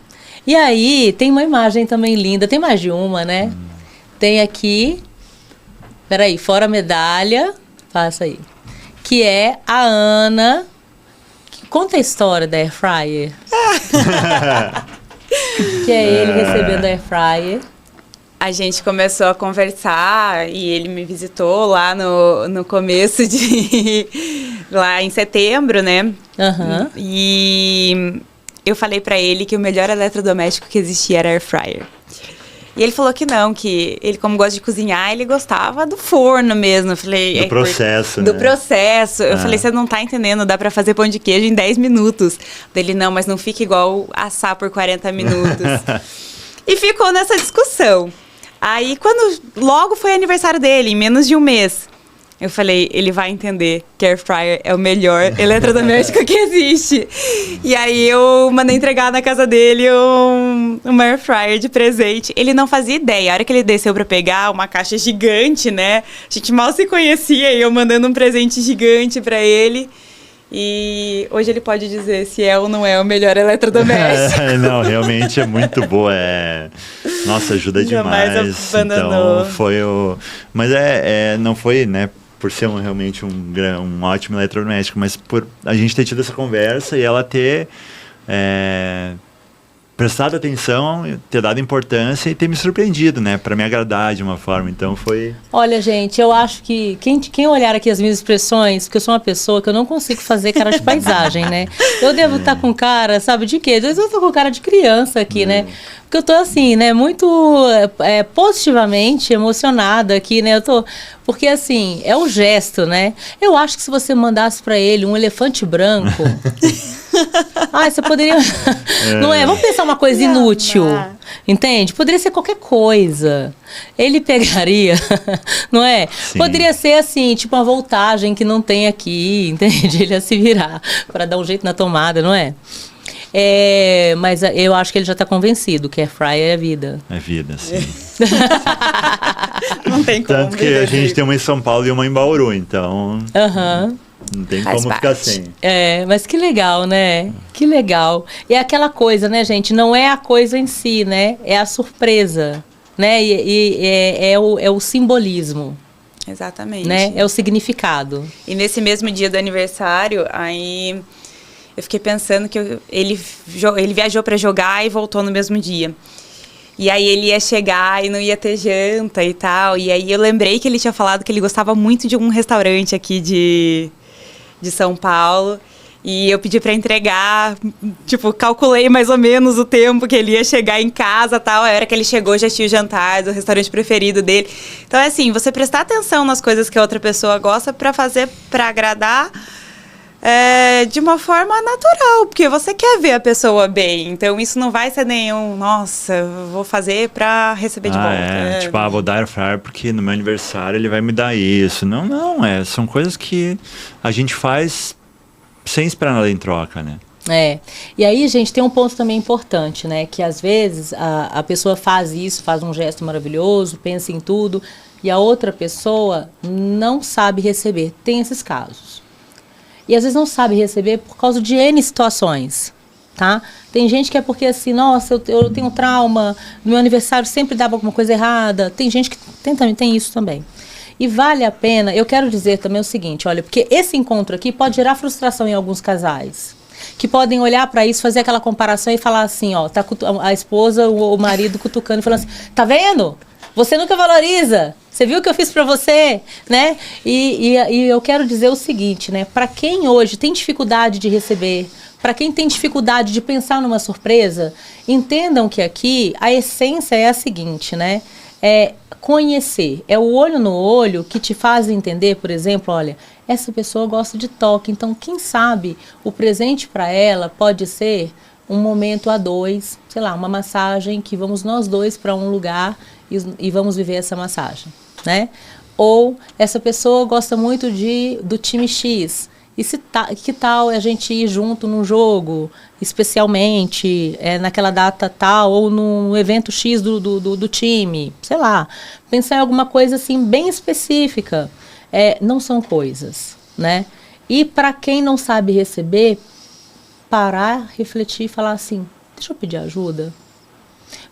Speaker 1: E aí, tem uma imagem também linda, tem mais de uma, né? Tem aqui, peraí, fora a medalha, passa aí, que é a Ana, que conta a história da Air Fryer. Que é ele recebendo a Air Fryer.
Speaker 2: a gente começou a conversar e ele me visitou lá no começo de... lá em setembro, né?
Speaker 1: Uhum.
Speaker 2: E eu falei pra ele que o melhor eletrodoméstico que existia era air fryer. E ele falou que não, que ele, como gosta de cozinhar, ele gostava do forno mesmo. Eu falei...
Speaker 3: Do processo,
Speaker 2: Do
Speaker 3: né?
Speaker 2: processo. Eu falei, você não tá entendendo, dá pra fazer pão de queijo em 10 minutos. Dele, não, mas não fica igual assar por 40 minutos. E ficou nessa discussão. Aí, quando logo foi aniversário dele, em menos de um mês, eu falei, ele vai entender que air fryer é o melhor eletrodoméstico que existe. E aí eu mandei entregar na casa dele uma air fryer de presente. Ele não fazia ideia. A hora que ele desceu pra pegar uma caixa gigante, né? A gente mal se conhecia e eu mandando um presente gigante pra ele. E hoje ele pode dizer se é ou não é o melhor eletrodoméstico.
Speaker 3: Não, realmente é muito boa. Nossa, ajuda
Speaker 2: Jamais
Speaker 3: demais.
Speaker 2: abandonou.
Speaker 3: Então foi o... Mas não foi, né? Por ser realmente um ótimo eletrodoméstico, mas por a gente ter tido essa conversa e ela ter prestado atenção, ter dado importância e ter me surpreendido, né? Para me agradar de uma forma. Então foi...
Speaker 1: Olha, gente, eu acho que quem olhar aqui as minhas expressões, porque eu sou uma pessoa que eu não consigo fazer cara de paisagem, né? Eu devo estar com cara, sabe de quê? Às vezes eu tô com cara de criança aqui, né? Porque eu tô assim, né? Muito positivamente emocionada aqui, né? Porque assim, é o gesto, né? Eu acho que se você mandasse pra ele um elefante branco... você poderia... Não é? Vamos pensar uma coisa inútil. Entende? Poderia ser qualquer coisa. Ele pegaria, não é?
Speaker 3: Sim.
Speaker 1: Poderia ser assim, tipo uma voltagem que não tem aqui, entende? Ele ia se virar para dar um jeito na tomada, não é? Mas eu acho que ele já está convencido que air fryer é vida.
Speaker 3: É vida, sim.
Speaker 2: Não tem como.
Speaker 3: Tanto que a gente tem uma em São Paulo e uma em Bauru, então...
Speaker 1: Aham.
Speaker 3: Não tem
Speaker 2: Faz
Speaker 3: como
Speaker 2: parte.
Speaker 3: ficar sem.
Speaker 1: Mas que legal, né? Que legal. E é aquela coisa, né, gente? Não é a coisa em si, né? É a surpresa, né? É o simbolismo,
Speaker 2: Exatamente.
Speaker 1: né? É o significado.
Speaker 2: E nesse mesmo dia do aniversário, aí eu fiquei pensando que ele viajou para jogar e voltou no mesmo dia. E aí ele ia chegar e não ia ter janta e tal. E aí eu lembrei que ele tinha falado que ele gostava muito de um restaurante aqui de São Paulo. E eu pedi para entregar, tipo, calculei mais ou menos o tempo que ele ia chegar em casa, tal. A hora que ele chegou, já tinha o jantar do restaurante preferido dele. Então, é assim, você prestar atenção nas coisas que a outra pessoa gosta para fazer, para agradar, de uma forma natural, porque você quer ver a pessoa bem. Então, isso não vai ser nenhum, nossa, vou fazer para receber de volta.
Speaker 3: Tipo, vou dar air fryer porque no meu aniversário ele vai me dar isso. Não, são coisas que a gente faz sem esperar nada em troca, né?
Speaker 1: E aí, gente, tem um ponto também importante, né? Que às vezes a pessoa faz isso, faz um gesto maravilhoso, pensa em tudo, e a outra pessoa não sabe receber. Tem esses casos. E às vezes não sabe receber por causa de N situações, tá? Tem gente que é porque assim, nossa, eu tenho trauma, no meu aniversário sempre dava alguma coisa errada. Tem gente que tem isso também. E vale a pena, eu quero dizer também o seguinte, olha, porque esse encontro aqui pode gerar frustração em alguns casais, que podem olhar para isso, fazer aquela comparação e falar assim, ó, tá a esposa, o marido cutucando e falando assim, tá vendo? Você nunca valoriza, você viu o que eu fiz para você, né? E eu quero dizer o seguinte, né, para quem hoje tem dificuldade de receber, para quem tem dificuldade de pensar numa surpresa, entendam que aqui a essência é a seguinte, né? É conhecer, é o olho no olho que te faz entender, por exemplo, olha, essa pessoa gosta de toque, então quem sabe o presente para ela pode ser um momento a dois, sei lá, uma massagem que vamos nós dois para um lugar e vamos viver essa massagem, né? Ou essa pessoa gosta muito do time X, e que tal a gente ir junto num jogo, especialmente naquela data tal, ou no evento X do time, sei lá. Pensar em alguma coisa assim bem específica. Não são coisas, né? E para quem não sabe receber, parar, refletir e falar assim, deixa eu pedir ajuda.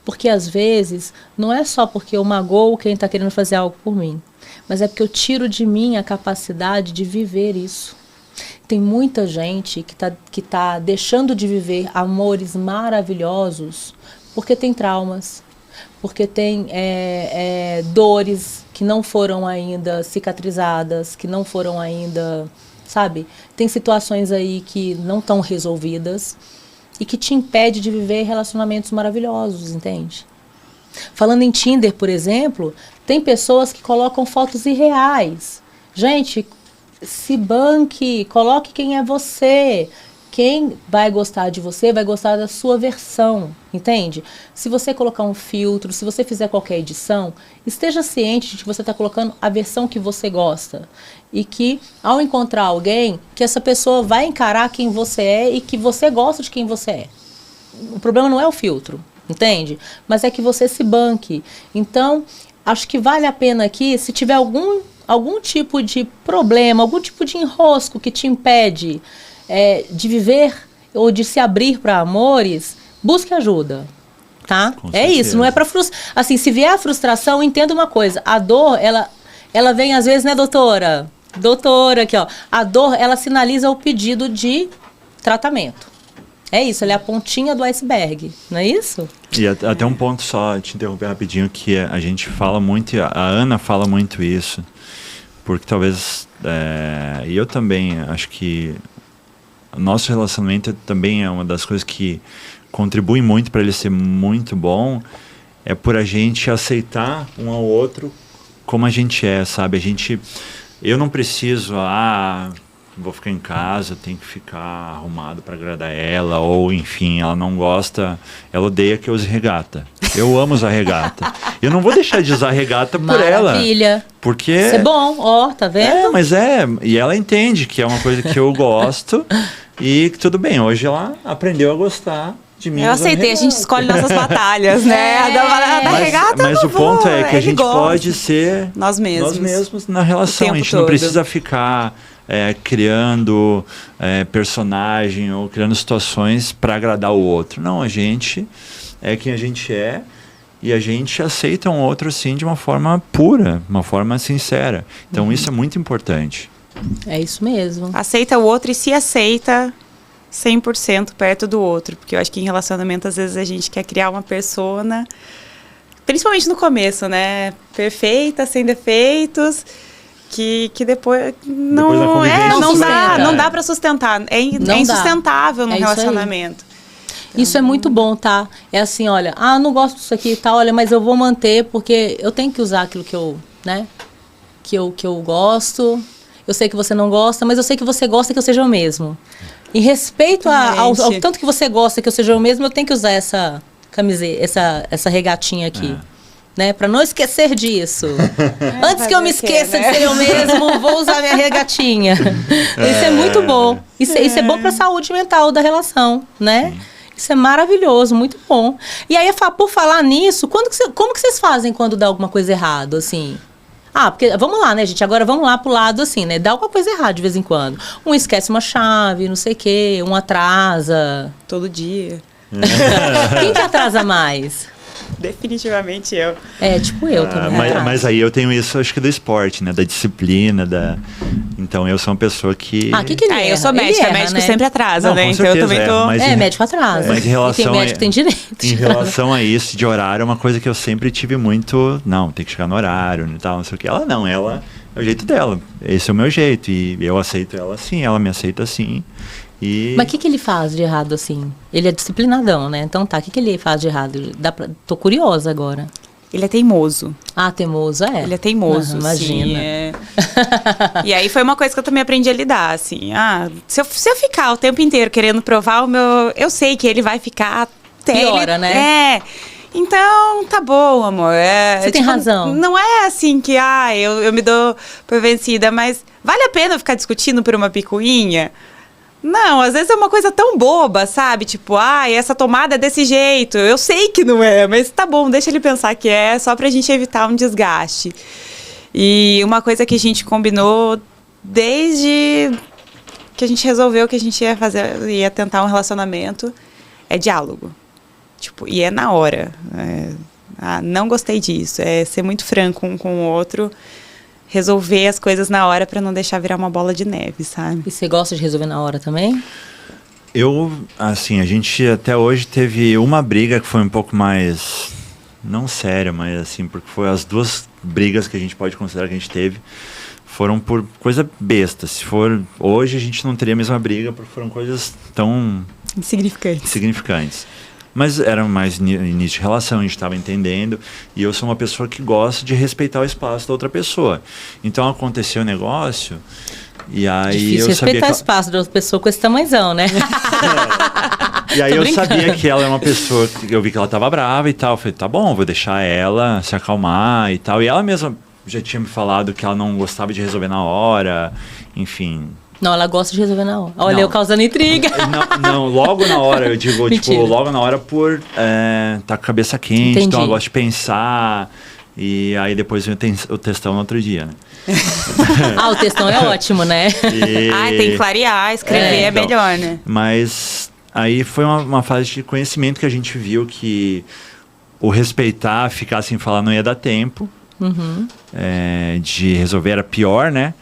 Speaker 1: Porque às vezes, não é só porque eu magoo quem está querendo fazer algo por mim, mas é porque eu tiro de mim a capacidade de viver isso. Tem muita gente que tá deixando de viver amores maravilhosos porque tem traumas, porque tem dores que não foram ainda cicatrizadas, que não foram ainda, sabe? Tem situações aí que não estão resolvidas e que te impede de viver relacionamentos maravilhosos, entende? Falando em Tinder, por exemplo, tem pessoas que colocam fotos irreais. Gente, se banque, coloque quem é você. Quem vai gostar de você vai gostar da sua versão, entende? Se você colocar um filtro, se você fizer qualquer edição, esteja ciente de que você está colocando a versão que você gosta. E que, ao encontrar alguém, que essa pessoa vai encarar quem você é e que você gosta de quem você é. O problema não é o filtro, entende? Mas é que você se banque. Então, acho que vale a pena aqui, se tiver algum tipo de problema, algum tipo de enrosco que te impede de viver ou de se abrir para amores, busque ajuda, tá? É isso, não é para frustrar. Assim, se vier a frustração, entenda uma coisa, a dor, ela vem às vezes, né, doutora? Doutora, aqui, ó. A dor, ela sinaliza o pedido de tratamento. É isso, ela é a pontinha do iceberg, não é isso?
Speaker 3: E até um ponto só, te interromper rapidinho, que a gente fala muito, a Ana fala muito isso, porque talvez, e eu também, acho que o nosso relacionamento também é uma das coisas que contribui muito para ele ser muito bom, é por a gente aceitar um ao outro como a gente é, sabe? Eu não preciso, vou ficar em casa, tenho que ficar arrumado para agradar ela, ou enfim, ela não gosta, ela odeia que eu use regata. Eu amo usar regata. Eu não vou deixar de usar regata por ela.
Speaker 1: Maravilha.
Speaker 3: Porque...
Speaker 1: Isso é bom, tá vendo?
Speaker 3: E ela entende que é uma coisa que eu gosto e que tudo bem, hoje ela aprendeu a gostar de mim.
Speaker 2: Eu aceitei, a gente escolhe nossas batalhas, né?
Speaker 3: Mas o ponto é que a gente pode ser
Speaker 2: nós mesmos
Speaker 3: na relação. A gente não precisa ficar criando personagem ou criando situações para agradar o outro. Não, a gente é quem a gente é e a gente aceita um outro assim de uma forma pura, uma forma sincera. Então isso é muito importante.
Speaker 1: É isso mesmo.
Speaker 2: Aceita o outro e se aceita 100% perto do outro. Porque eu acho que em relacionamento, às vezes, a gente quer criar uma persona, principalmente no começo, né? Perfeita, sem defeitos, que depois
Speaker 3: Depois da
Speaker 2: não
Speaker 3: convivência
Speaker 1: não
Speaker 2: não dá
Speaker 1: dá.
Speaker 2: para sustentar.
Speaker 1: Não
Speaker 2: É insustentável no
Speaker 1: É isso aí.
Speaker 2: relacionamento.
Speaker 1: Isso é muito bom, tá? É assim, olha, eu não gosto disso aqui, tá? Olha, mas eu vou manter porque eu tenho que usar aquilo que eu, né? Que eu gosto. Eu sei que você não gosta, mas eu sei que você gosta que eu seja eu mesmo. Em respeito ao tanto que você gosta que eu seja eu mesmo, eu tenho que usar essa camiseta, essa regatinha aqui. Né? Pra não esquecer disso. Antes que eu me esqueça de ser eu mesmo, vou usar minha regatinha. Isso é muito bom. Isso é bom pra saúde mental da relação, né? Isso é maravilhoso, muito bom. E aí, por falar nisso, como que vocês fazem quando dá alguma coisa errada, assim? Porque, vamos lá, né, gente? Agora vamos lá pro lado, assim, né? Dá alguma coisa errada de vez em quando. Um esquece uma chave, não sei o quê, um atrasa.
Speaker 2: Todo dia.
Speaker 1: Quem que atrasa mais?
Speaker 2: Definitivamente eu.
Speaker 1: Tipo eu também.
Speaker 3: Mas aí eu tenho isso, acho que do esporte, né? Da disciplina, Então eu sou uma pessoa que...
Speaker 1: que ele erra?
Speaker 2: Eu sou médica, médico sempre atrasa,
Speaker 3: Não,
Speaker 2: né?
Speaker 3: com
Speaker 2: Então eu
Speaker 3: certeza,
Speaker 2: também tô...
Speaker 3: mas
Speaker 1: médico atrasa.
Speaker 3: Mas em relação
Speaker 1: e tem médico que tem direito.
Speaker 3: Em relação a isso, de horário, é uma coisa que eu sempre tive muito... Não, tem que chegar no horário e tal, não sei o que. Ela não, ela é o jeito dela. Esse é o meu jeito. E eu aceito ela assim, ela me aceita assim.
Speaker 1: Mas o que ele faz de errado, assim? Ele é disciplinadão, né? Então tá, o que ele faz de errado? Tô curiosa agora.
Speaker 2: Ele é teimoso.
Speaker 1: Teimoso, é?
Speaker 2: Ele é teimoso,
Speaker 1: imagina.
Speaker 2: E aí foi uma coisa que eu também aprendi a lidar, assim. Se eu ficar o tempo inteiro querendo provar o meu... Eu sei que ele vai ficar até...
Speaker 1: Piora, né?
Speaker 2: Então, tá bom, amor.
Speaker 1: Você tem razão.
Speaker 2: Não é assim que, eu me dou por vencida, mas vale a pena ficar discutindo por uma picuinha? Não, às vezes é uma coisa tão boba, sabe? Tipo, essa tomada é desse jeito. Eu sei que não é, mas tá bom, deixa ele pensar que é, só pra gente evitar um desgaste. E uma coisa que a gente combinou desde que a gente resolveu que a gente ia tentar um relacionamento, é diálogo. Tipo, e é na hora. Não gostei disso. É ser muito franco um com o outro. Resolver as coisas na hora pra não deixar virar uma bola de neve, sabe?
Speaker 1: E você gosta de resolver na hora também?
Speaker 3: A gente até hoje teve uma briga que foi um pouco mais, não séria, mas assim, porque foi as duas brigas que a gente pode considerar que a gente teve, foram por coisa besta. Se for hoje, a gente não teria a mesma briga, porque foram coisas tão insignificantes. Mas era mais início de relação, a gente estava entendendo. E eu sou uma pessoa que gosta de respeitar o espaço da outra pessoa. Então aconteceu o negócio, e aí
Speaker 1: difícil
Speaker 3: eu sabia
Speaker 1: respeitar o espaço da outra pessoa com esse tamanhozão, né?
Speaker 3: E aí eu sabia que ela é uma pessoa que eu vi que ela estava brava e tal. Eu falei, tá bom, vou deixar ela se acalmar e tal. E ela mesma já tinha me falado que ela não gostava de resolver na hora, enfim.
Speaker 1: Não, ela gosta de resolver na hora. Olha, eu causando intriga.
Speaker 3: Não, logo na hora, eu digo,
Speaker 1: Mentira.
Speaker 3: logo na hora por tá com a cabeça quente,
Speaker 1: Entendi.
Speaker 3: Então ela gosta de pensar. E aí depois vem o textão no outro dia, né?
Speaker 1: O textão é ótimo, né?
Speaker 2: Tem que clarear, escrever é
Speaker 3: então,
Speaker 2: melhor, né?
Speaker 3: Mas aí foi uma fase de conhecimento que a gente viu que o respeitar, ficar sem falar não ia dar tempo. De resolver era pior, né?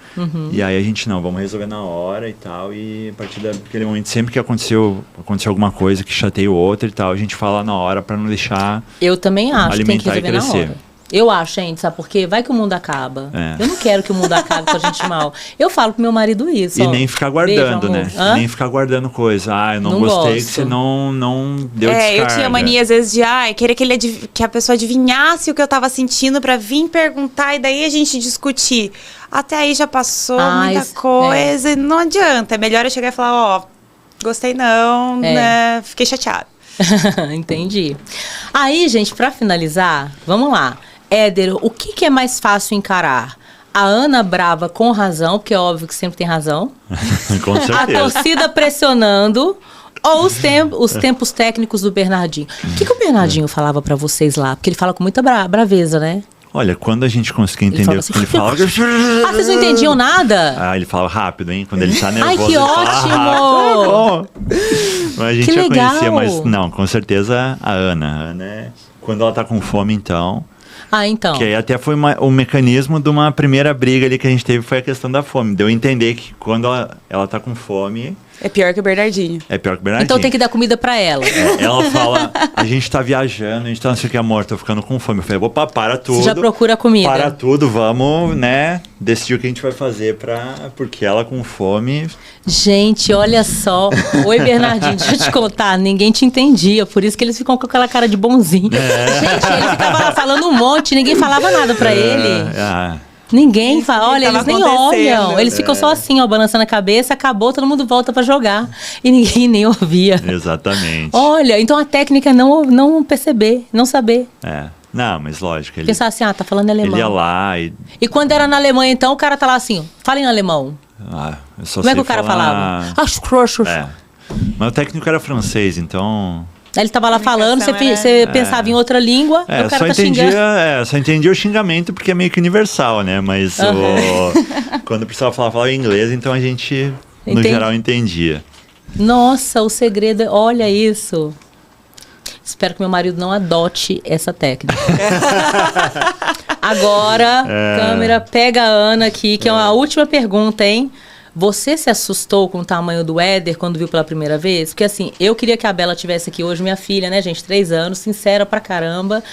Speaker 3: E aí a gente, vamos resolver na hora e tal. E a partir daquele momento, sempre que aconteceu alguma coisa que chateia o outro e tal, a gente fala na hora pra não deixar.
Speaker 1: Eu também acho que tem que
Speaker 3: alimentar e
Speaker 1: resolver na
Speaker 3: crescer.
Speaker 1: hora. Eu acho, gente, sabe por quê? Vai que o mundo acaba.
Speaker 3: É.
Speaker 1: Eu não quero que o mundo acabe com a gente mal. Eu falo pro meu marido isso.
Speaker 3: E nem ficar guardando,
Speaker 1: beijo,
Speaker 3: né?
Speaker 1: amor.
Speaker 3: Nem ficar guardando coisa. Eu não
Speaker 1: Não
Speaker 3: gostei
Speaker 1: gosto.
Speaker 3: que você não deu descarga.
Speaker 2: Eu tinha mania, às vezes, de querer que a pessoa adivinhasse o que eu tava sentindo pra vir perguntar e daí a gente discutir. Até aí já passou muita coisa e não adianta. É melhor eu chegar e falar, gostei não, né? Fiquei chateada.
Speaker 1: Entendi. Aí, gente, pra finalizar, vamos lá. Éder, o que é mais fácil encarar? A Ana brava com razão, porque é óbvio que sempre tem razão.
Speaker 3: Com certeza.
Speaker 1: A torcida pressionando. Ou os tempos técnicos do Bernardinho. O que o Bernardinho falava pra vocês lá? Porque ele fala com muita braveza, né?
Speaker 3: Olha, quando a gente conseguia entender o que ele falava...
Speaker 1: vocês não entendiam nada?
Speaker 3: Ele fala rápido, hein? Quando ele tá nervoso,
Speaker 1: Ai, que
Speaker 3: ele fala
Speaker 1: ótimo!
Speaker 3: rápido. Bom. Mas a gente
Speaker 1: Que
Speaker 3: já
Speaker 1: legal.
Speaker 3: conhecia, mas não, com certeza a Ana. A Ana é... Quando ela tá com fome, então...
Speaker 1: Então.
Speaker 3: Que aí até foi o mecanismo de uma primeira briga ali que a gente teve, foi a questão da fome. Deu a entender que quando ela tá com fome,
Speaker 2: É pior que o Bernardinho.
Speaker 3: É pior que o Bernardinho.
Speaker 1: Então tem que dar comida pra ela.
Speaker 3: Ela fala, a gente tá viajando, a gente tá não sei o que, amor, tô ficando com fome. Eu falei, opa, para tudo.
Speaker 1: Você já procura comida.
Speaker 3: Para tudo, vamos, né, decidir o que a gente vai fazer porque ela com fome...
Speaker 1: Gente, olha só. Oi, Bernardinho, deixa eu te contar, ninguém te entendia, por isso que eles ficam com aquela cara de bonzinho. Gente, ele ficava lá falando um monte, ninguém falava nada pra ele. Ninguém fala, olha, eles nem olham. Eles ficam só assim, ó, balançando a cabeça, acabou, todo mundo volta pra jogar. E ninguém nem ouvia.
Speaker 3: Exatamente.
Speaker 1: Olha, então a técnica é não perceber, não saber.
Speaker 3: Não, mas lógico. Ele,
Speaker 1: pensar assim, tá falando alemão.
Speaker 3: Ele ia lá e...
Speaker 1: E quando era na Alemanha, então, o cara tá lá assim, fala em alemão.
Speaker 3: Eu só
Speaker 1: Como é
Speaker 3: sei
Speaker 1: que o cara
Speaker 3: falar...
Speaker 1: falava?
Speaker 3: Mas o técnico era francês, então...
Speaker 1: Aí ele tava lá falando, você pensava em outra língua, e o cara tá xingando.
Speaker 3: Só entendia o xingamento porque é meio que universal, né? Mas quando precisava falar em inglês, então a gente, no geral, entendia.
Speaker 1: Nossa, o segredo, olha isso. Espero que meu marido não adote essa técnica. Agora, câmera, pega a Ana aqui, que é uma última pergunta, hein? Você se assustou com o tamanho do Éder quando viu pela primeira vez? Porque assim, eu queria que a Bela tivesse aqui hoje, minha filha, né, gente, 3 anos, sincera pra caramba.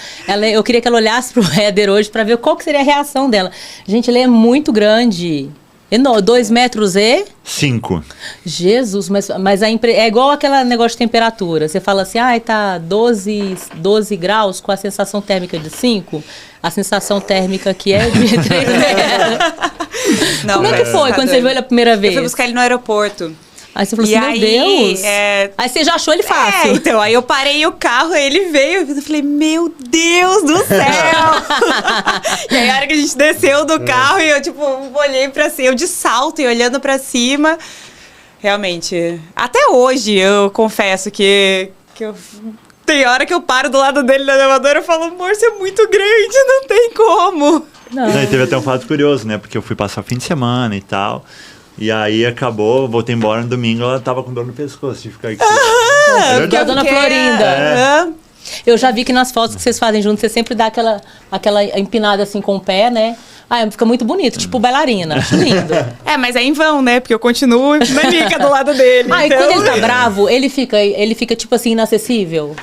Speaker 1: Eu queria que ela olhasse pro Éder hoje pra ver qual que seria a reação dela. Gente, ele é muito grande. 2 metros e...
Speaker 3: 5.
Speaker 1: Jesus, mas é igual aquele negócio de temperatura. Você fala assim, tá 12 graus com a sensação térmica de 5. A sensação térmica aqui é de 3 metros. Não, como é que foi quando você viu ele a primeira vez?
Speaker 2: Eu fui buscar ele no aeroporto.
Speaker 1: Aí você falou assim, meu Deus. Aí você já achou ele fácil.
Speaker 2: Então, aí eu parei o carro, ele veio, eu falei, meu Deus do céu! E aí a hora que a gente desceu do carro, e eu, tipo, olhei pra cima, eu de salto e olhando pra cima. Realmente, até hoje eu confesso que eu... Tem hora que eu paro do lado dele na elevadora e falo, amor, você é muito grande, não tem como.
Speaker 3: Não, e teve até um fato curioso, né? Porque eu fui passar o fim de semana e tal. E aí acabou, voltei embora no domingo, ela tava com dor no pescoço de ficar aqui.
Speaker 1: Porque a dona Florinda. Eu já vi que nas fotos que vocês fazem juntos, você sempre dá aquela empinada assim com o pé, né? Fica muito bonito, tipo bailarina, acho lindo.
Speaker 2: Mas é em vão, né? Porque eu continuo nanica do lado dele.
Speaker 1: E quando ele tá bravo, ele fica tipo assim, inacessível.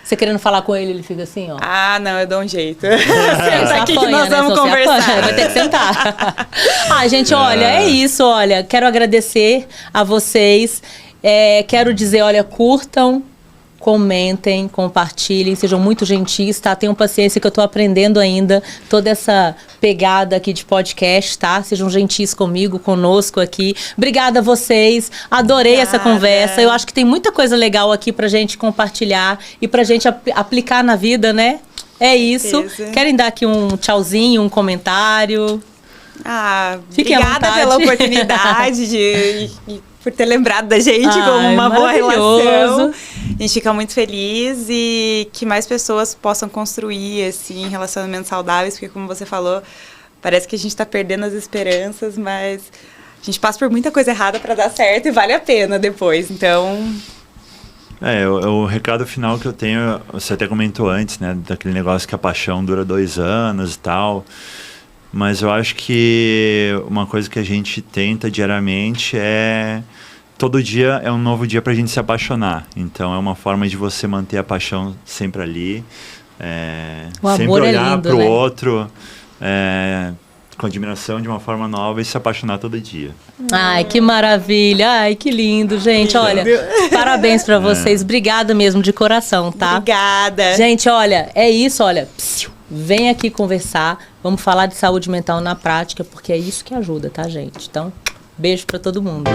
Speaker 1: Você querendo falar com ele fica assim, ó.
Speaker 2: Não, eu dou um jeito. Senta aqui que nós vamos conversar.
Speaker 1: Vai ter que sentar. Gente, olha, é isso, olha. Quero agradecer a vocês. Quero dizer, olha, curtam, comentem, compartilhem, sejam muito gentis, tá? Tenham paciência que eu tô aprendendo ainda toda essa pegada aqui de podcast, tá? Sejam gentis comigo, conosco aqui. Obrigada a vocês, adorei essa conversa. Eu acho que tem muita coisa legal aqui pra gente compartilhar e pra gente aplicar na vida, né? É isso. Querem dar aqui um tchauzinho, um comentário?
Speaker 2: Obrigada pela oportunidade por ter lembrado da gente como uma boa relação. A gente fica muito feliz e que mais pessoas possam construir, assim, relacionamentos saudáveis, porque como você falou, parece que a gente tá perdendo as esperanças, mas a gente passa por muita coisa errada para dar certo e vale a pena depois, então...
Speaker 3: O recado final que eu tenho, você até comentou antes, né, daquele negócio que a paixão dura 2 anos e tal... Mas eu acho que uma coisa que a gente tenta diariamente todo dia é um novo dia pra gente se apaixonar. Então é uma forma de você manter a paixão sempre ali. Sempre olhar pro outro com admiração de uma forma nova e se apaixonar todo dia.
Speaker 1: Ai, que maravilha. Ai, que lindo, gente. Olha, parabéns pra vocês. Obrigada mesmo, de coração, tá?
Speaker 2: Obrigada.
Speaker 1: Gente, olha, é isso, olha. Vem aqui conversar, vamos falar de saúde mental na prática, porque é isso que ajuda, tá, gente? Então, beijo pra todo mundo.